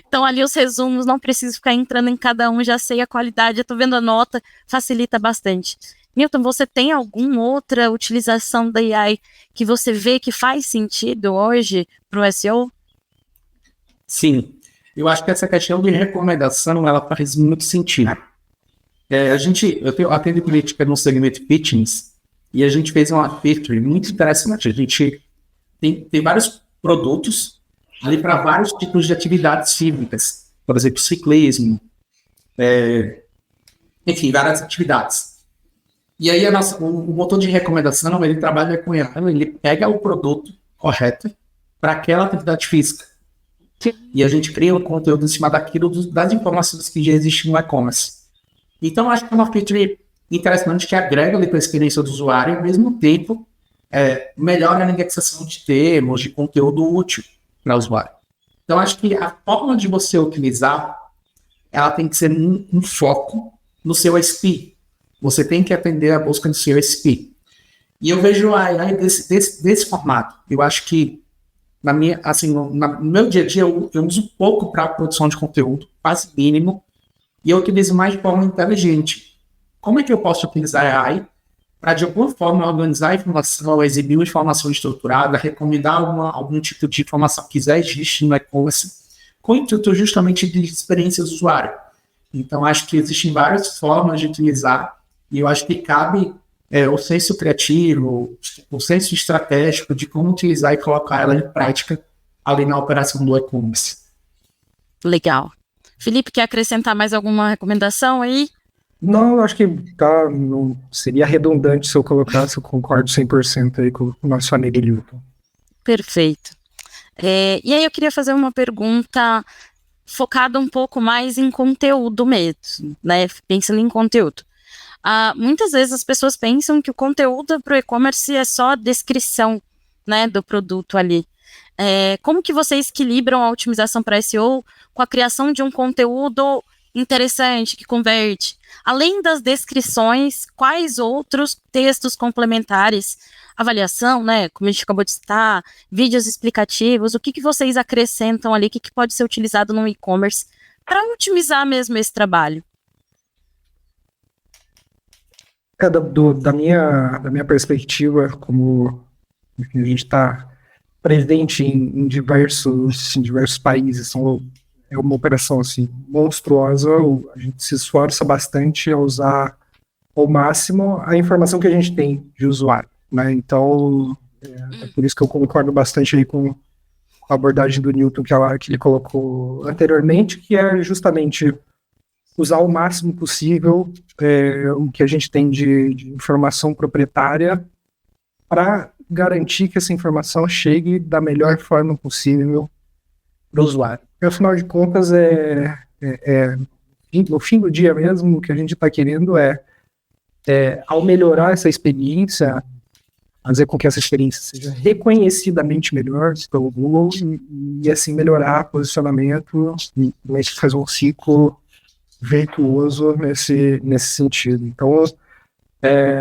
[SPEAKER 7] Então, ali os resumos, não preciso ficar entrando em cada um, já sei a qualidade, já estou vendo a nota, facilita bastante. Milton, você tem alguma outra utilização da AI que você vê que faz sentido hoje para o SEO?
[SPEAKER 6] Sim, eu acho que essa questão de recomendação, ela faz muito sentido. Eu atendo política no segmento fitness, e a gente fez uma feature muito interessante. A gente tem vários produtos ali para vários tipos de atividades físicas, por exemplo, ciclismo, enfim, várias atividades. E aí o motor de recomendação, ele trabalha com ele pega o produto correto para aquela atividade física. E a gente cria um conteúdo em cima daquilo, das informações que já existem no e-commerce. Então, acho que é uma feature interessante que agrega ali para a experiência do usuário e, ao mesmo tempo, melhora a indexação de termos, de conteúdo útil para o usuário. Então, acho que a forma de você utilizar, ela tem que ser um foco no seu SPI. Você tem que atender a busca do seu SPI. E eu vejo a AI desse formato. Eu acho que, no meu dia a dia, eu uso pouco para a produção de conteúdo, quase mínimo, e eu utilizo mais de forma inteligente. Como é que eu posso utilizar a AI para, de alguma forma, organizar a informação, exibir uma informação estruturada, recomendar algum tipo de informação que já existe no e-commerce, com o intuito justamente de experiência do usuário. Então, acho que existem várias formas de utilizar, e eu acho que cabe o senso criativo, o senso estratégico de como utilizar e colocar ela em prática ali na operação do e-commerce.
[SPEAKER 7] Legal. Felipe, quer acrescentar mais alguma recomendação aí?
[SPEAKER 5] Não, eu acho que não seria redundante se eu colocasse, eu concordo 100% aí com o nosso amigo Newton.
[SPEAKER 7] Perfeito. E aí eu queria fazer uma pergunta focada um pouco mais em conteúdo mesmo, né? Pensando em conteúdo. Muitas vezes as pessoas pensam que o conteúdo para o e-commerce é só a descrição, né, do produto ali. Como que vocês equilibram a otimização para SEO com a criação de um conteúdo interessante, que converte? Além das descrições, quais outros textos complementares, avaliação, né, como a gente acabou de citar, vídeos explicativos, o que vocês acrescentam ali, o que pode ser utilizado no e-commerce para otimizar mesmo esse trabalho?
[SPEAKER 5] Da minha perspectiva, como a gente está presente em diversos países, é uma operação assim, monstruosa, a gente se esforça bastante a usar ao máximo a informação que a gente tem de usuário, né? Então, é por isso que eu concordo bastante aí com a abordagem do Newton que ele colocou anteriormente, que é justamente usar o máximo possível o que a gente tem de informação proprietária para garantir que essa informação chegue da melhor forma possível para o usuário. Porque, afinal de contas, no fim do dia mesmo, o que a gente está querendo ao melhorar essa experiência, fazer com que essa experiência seja reconhecidamente melhor pelo Google e assim melhorar posicionamento e fazer um ciclo virtuoso nesse sentido. Então,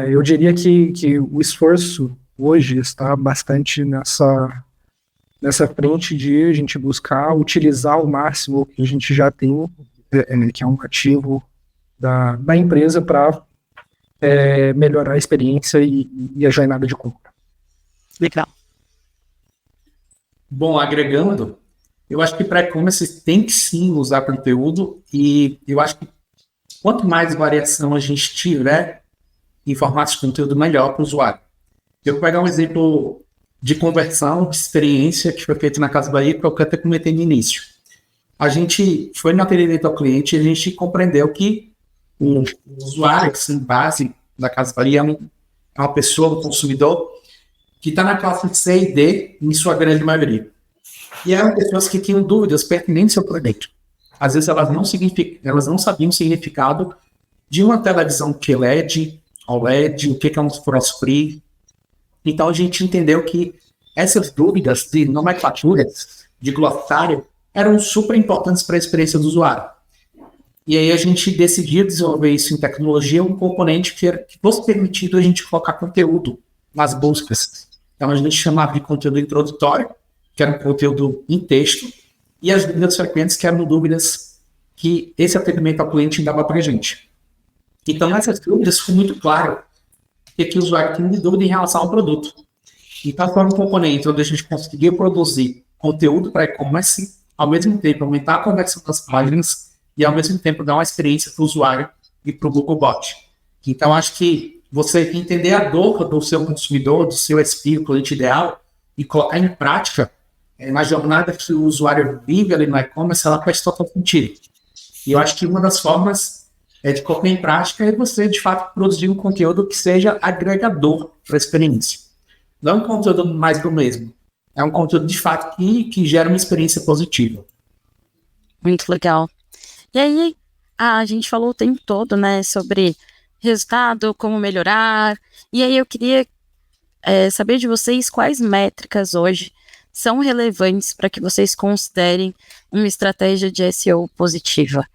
[SPEAKER 5] eu diria que o esforço hoje está bastante nessa frente de a gente buscar utilizar ao máximo o que a gente já tem, que é um ativo da empresa para melhorar a experiência e a jornada de compra.
[SPEAKER 7] Legal.
[SPEAKER 6] Bom, agregando, eu acho que para e-commerce tem que sim usar conteúdo e eu acho que quanto mais variação a gente tiver em formatos de conteúdo, melhor para o usuário. Eu vou pegar um exemplo de conversão, de experiência que foi feito na Casas Bahia, que eu até comentei no início. A gente foi no atendimento ao cliente e a gente compreendeu que o usuário, assim, base da Casas Bahia, é uma pessoa, um consumidor, que está na classe C e D, em sua grande maioria. E eram pessoas que tinham dúvidas pertinentes ao produto. Às vezes elas não sabiam o significado de uma televisão que LED, OLED, o que é um frost-free. Então a gente entendeu que essas dúvidas de nomenclaturas, de glossário, eram super importantes para a experiência do usuário. E aí a gente decidiu desenvolver isso em tecnologia, um componente que fosse permitido a gente colocar conteúdo nas buscas. Então a gente chamava de conteúdo introdutório, que era um conteúdo em texto, e as dúvidas frequentes, que eram dúvidas que esse atendimento ao cliente dava para a gente. Então nessas dúvidas foi muito claro que o usuário tinha dúvida em relação ao produto. Então foi um componente onde a gente conseguiu produzir conteúdo para e-commerce, ao mesmo tempo aumentar a conversão das páginas e ao mesmo tempo dar uma experiência para o usuário e para o Googlebot. Então acho que você entender a dor do seu consumidor, do seu SP, o cliente ideal, e colocar em prática na jornada que o usuário vive ali no e-commerce, ela faz total sentido. E eu acho que uma das formas de colocar em prática é você, de fato, produzir um conteúdo que seja agregador para a experiência. Não um conteúdo mais do mesmo. É um conteúdo, de fato, que gera uma experiência positiva.
[SPEAKER 7] Muito legal. E aí, a gente falou o tempo todo, né, sobre resultado, como melhorar. E aí eu queria saber de vocês quais métricas hoje são relevantes para que vocês considerem uma estratégia de SEO positiva,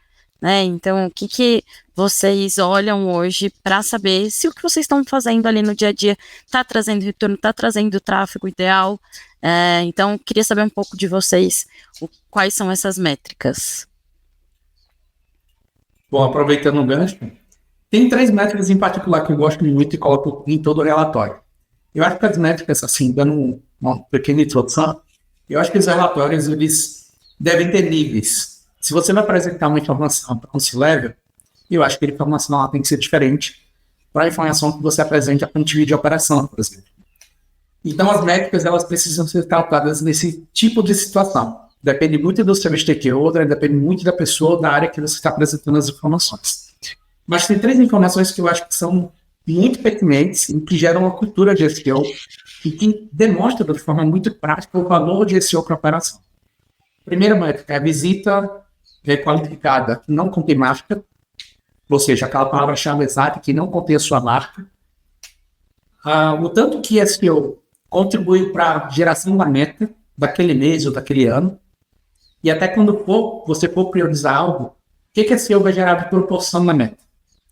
[SPEAKER 7] né? Então, o que vocês olham hoje para saber se o que vocês estão fazendo ali no dia a dia está trazendo retorno, está trazendo o tráfego ideal? Então, queria saber um pouco de vocês, quais são essas métricas.
[SPEAKER 6] Bom, aproveitando o gancho, tem 3 métricas em particular que eu gosto muito e coloco em todo o relatório. Eu acho que as métricas, assim, dando uma pequena introdução, eu acho que os relatórios, eles devem ter níveis. Se você vai apresentar uma informação para um C-Level, eu acho que a informação ela tem que ser diferente para a informação que você apresenta para um time de operação, por exemplo. Então, as métricas, elas precisam ser tratadas nesse tipo de situação. Depende muito do seu stakeholder, depende muito da pessoa, da área que você está apresentando as informações. Mas tem 3 informações que eu acho que são muito pertinentes e que geram uma cultura de SEO e que demonstram de forma muito prática o valor de SEO para a operação. Primeira métrica é a visita qualificada que não contém marca, ou seja, aquela palavra-chave exata que não contém a sua marca. O tanto que SEO contribui para a geração da meta daquele mês ou daquele ano, e até quando você for priorizar algo, o que SEO vai gerar de proporção na meta?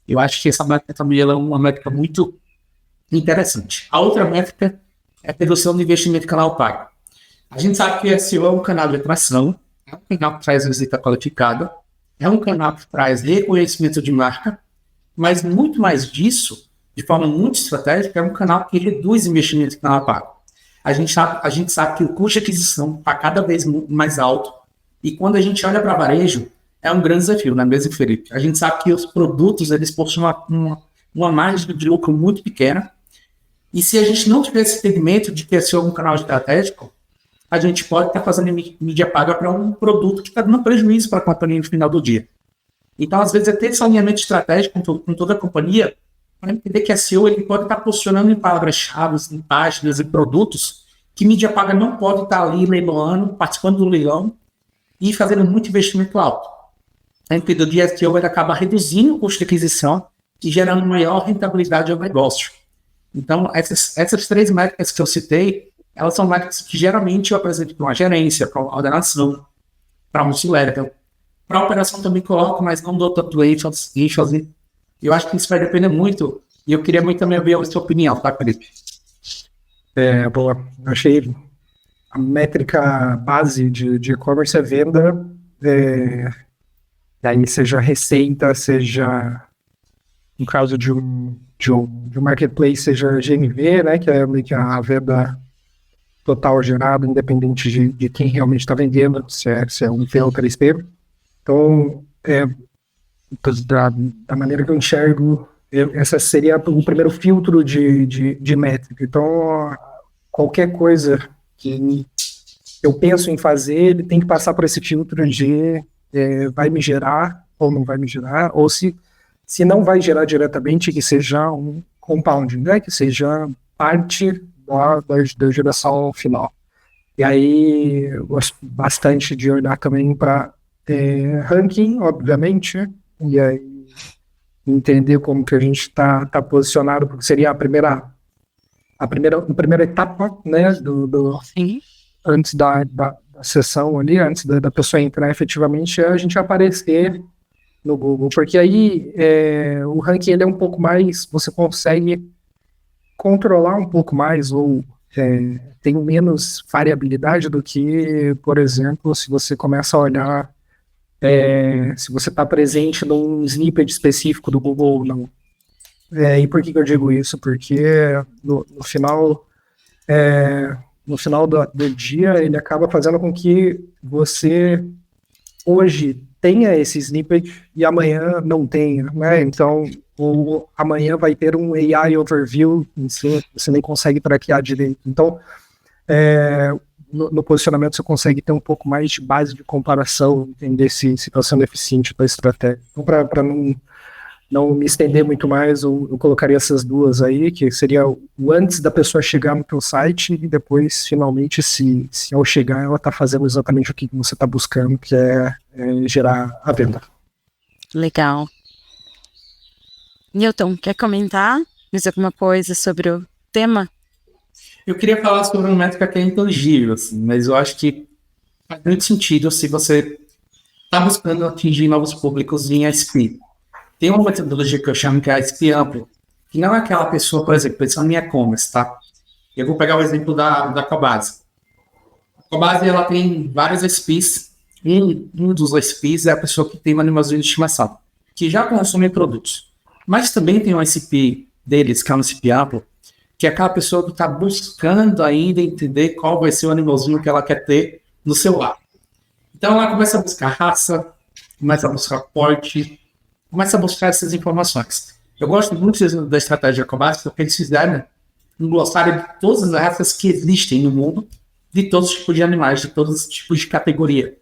[SPEAKER 6] Eu acho que essa métrica também é uma métrica muito interessante. A outra métrica é a redução do investimento em canal pago. A gente sabe que SEO é um canal de atração, é um canal que traz visita qualificada, é um canal que traz reconhecimento de marca, mas muito mais disso, de forma muito estratégica, é um canal que reduz investimento em canal pago. A gente sabe que o custo de aquisição está cada vez mais alto, e quando a gente olha para varejo, é um grande desafio, não é mesmo, Felipe? A gente sabe que os produtos, eles possuem uma margem de lucro muito pequena, e se a gente não tiver esse segmento de ter SEO um canal estratégico, a gente pode estar fazendo mídia paga para um produto que está dando prejuízo para a companhia no final do dia. Então, às vezes, é ter esse alinhamento estratégico com toda a companhia para entender que SEO ele pode estar posicionando em palavras-chave, em páginas e produtos que mídia paga não pode estar ali leiloando, participando do leilão e fazendo muito investimento alto. A empresa de SEO ele acaba reduzindo o custo de aquisição e gerando maior rentabilidade ao negócio. Então, essas 3 métricas que eu citei, elas são métricas que geralmente eu apresento para uma gerência, para uma ordenação, para um C-level. Para a operação também coloco, mas não dou tanto ênfase. Eu acho que isso vai depender muito, e eu queria muito também ver a sua opinião, tá, Felipe?
[SPEAKER 5] Boa. Eu achei a métrica base de e-commerce é venda, daí seja receita, seja, no caso de um marketplace, seja GMV, né, que é meio que a venda total gerada, independente de quem realmente está vendendo, se é um P ou 3P. Então, da maneira que eu enxergo, essa seria o primeiro filtro de métrica. Então, qualquer coisa que eu penso em fazer, ele tem que passar por esse filtro de vai me gerar ou não vai me gerar, ou se não vai gerar diretamente, que seja um compounding, né? Que seja parte da geração final. E aí, eu gosto bastante de olhar também para ranking, obviamente, e aí entender como que a gente está posicionado, porque seria a primeira etapa, né, antes da sessão ali, antes da pessoa entrar efetivamente, a gente aparecer no Google, porque aí o ranking ele é um pouco mais, você consegue controlar um pouco mais, ou tem menos variabilidade do que, por exemplo, se você começa a olhar se você está presente num snippet específico do Google ou não. E por que eu digo isso? Porque no final do dia ele acaba fazendo com que você hoje tenha esse snippet e amanhã não tenha, né? Então, amanhã vai ter um AI overview, você nem consegue traquear direito. Então, no posicionamento você consegue ter um pouco mais de base de comparação, entender se está sendo eficiente para a estratégia. Então, para não me estender muito mais, eu colocaria essas duas aí, que seria o antes da pessoa chegar no teu site e depois, finalmente, se ao chegar ela está fazendo exatamente o que você está buscando, que é gerar a venda.
[SPEAKER 7] Legal. Newton, quer comentar? Dizer alguma coisa sobre o tema?
[SPEAKER 6] Eu queria falar sobre uma métrica que é intangível, assim, mas eu acho que faz muito sentido se você está buscando atingir novos públicos em SP. Tem uma metodologia que eu chamo que é a SP amplo, que não é aquela pessoa, por exemplo, pensando em e-commerce, tá? Eu vou pegar o exemplo da Cobase. A Cobase, ela tem vários SPs, e um dos SPs é a pessoa que tem uma animalzinho de estimação, que já consome produtos. Mas também tem um SP deles, que é um SP amplo, que é aquela pessoa que está buscando ainda entender qual vai ser o animalzinho que ela quer ter no seu lar. Então ela começa a buscar raça, começa a buscar porte, começa a buscar essas informações. Eu gosto muito da estratégia Cobase, porque eles fizeram um glossário de todas as raças que existem no mundo, de todos os tipos de animais, de todos os tipos de categoria.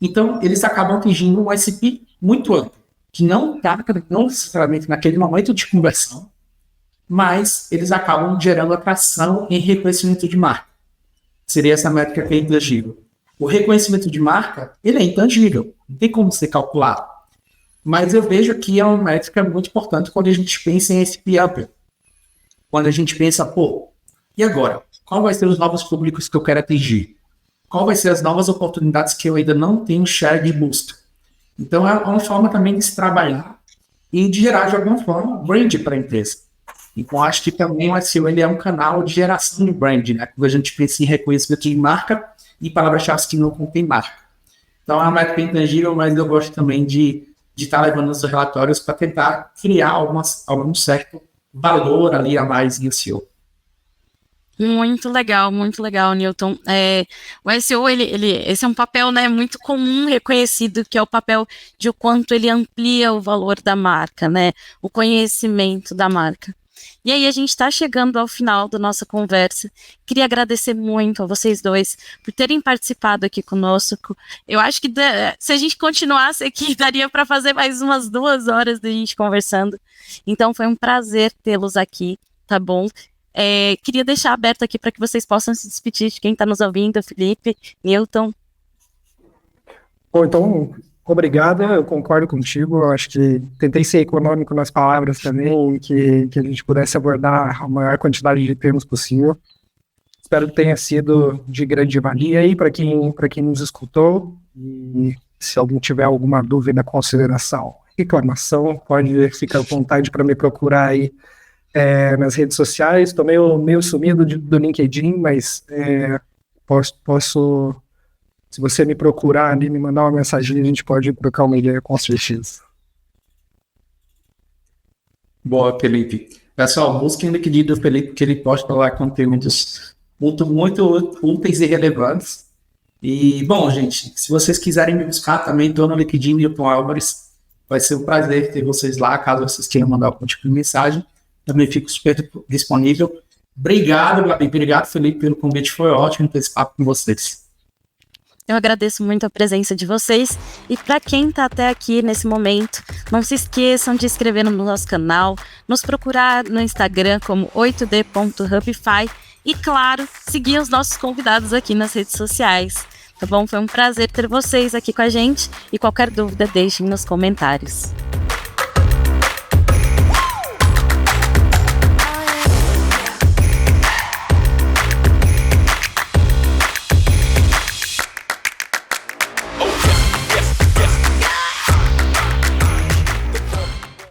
[SPEAKER 6] Então eles acabam atingindo um SP muito amplo, que não está necessariamente naquele momento de conversão, mas eles acabam gerando atração em reconhecimento de marca. Seria essa métrica que é intangível. O reconhecimento de marca, ele é intangível, não tem como ser calculado. Mas eu vejo que é uma métrica muito importante quando a gente pensa em SP amplo. Quando a gente pensa, e agora? Qual vai ser os novos públicos que eu quero atingir? Qual vai ser as novas oportunidades que eu ainda não tenho share de busca? Então é uma forma também de se trabalhar e de gerar, de alguma forma, brand para a empresa. Então, acho que também o SEO ele é um canal de geração de brand, né? Quando a gente pensa em reconhecimento de marca e palavras-chave que não contém marca. Então, é uma métrica intangível, mas eu gosto também de estar levando os relatórios para tentar criar algum certo valor ali a mais em SEO.
[SPEAKER 7] Muito legal, Newton. O SEO, esse é um papel, né, muito comum, reconhecido, que é o papel de o quanto ele amplia o valor da marca, né? O conhecimento da marca. E aí a gente está chegando ao final da nossa conversa. Queria agradecer muito a vocês dois por terem participado aqui conosco. Eu acho que se a gente continuasse aqui, daria para fazer mais umas 2 horas da gente conversando. Então foi um prazer tê-los aqui, tá bom? Queria deixar aberto aqui para que vocês possam se despedir de quem está nos ouvindo, Felipe, Newton.
[SPEAKER 5] Bom, então, obrigado, eu concordo contigo, eu acho que tentei ser econômico nas palavras também, que a gente pudesse abordar a maior quantidade de termos possível. Espero que tenha sido de grande valia aí para quem nos escutou, e se alguém tiver alguma dúvida, consideração, reclamação, pode ficar à vontade para me procurar aí nas redes sociais. Estou meio sumido do LinkedIn, mas posso, se você me procurar ali, me mandar uma mensagem, a gente pode trocar uma ideia com certeza.
[SPEAKER 6] Boa, Felipe. Pessoal, busquem o LinkedIn do Felipe, que ele posta lá conteúdos muito úteis e relevantes. E, bom, gente, se vocês quiserem me buscar também, estou no LinkedIn Newton Álvares. Vai ser um prazer ter vocês lá, caso vocês queiram mandar algum tipo de mensagem. Também fico super disponível. Obrigado, Gabi. Obrigado, Felipe, pelo convite. Foi ótimo ter esse papo com vocês.
[SPEAKER 7] Eu agradeço muito a presença de vocês. E para quem está até aqui nesse momento, não se esqueçam de se inscrever no nosso canal, nos procurar no Instagram como 8d.hubify e, claro, seguir os nossos convidados aqui nas redes sociais. Tá bom? Foi um prazer ter vocês aqui com a gente e qualquer dúvida deixem nos comentários.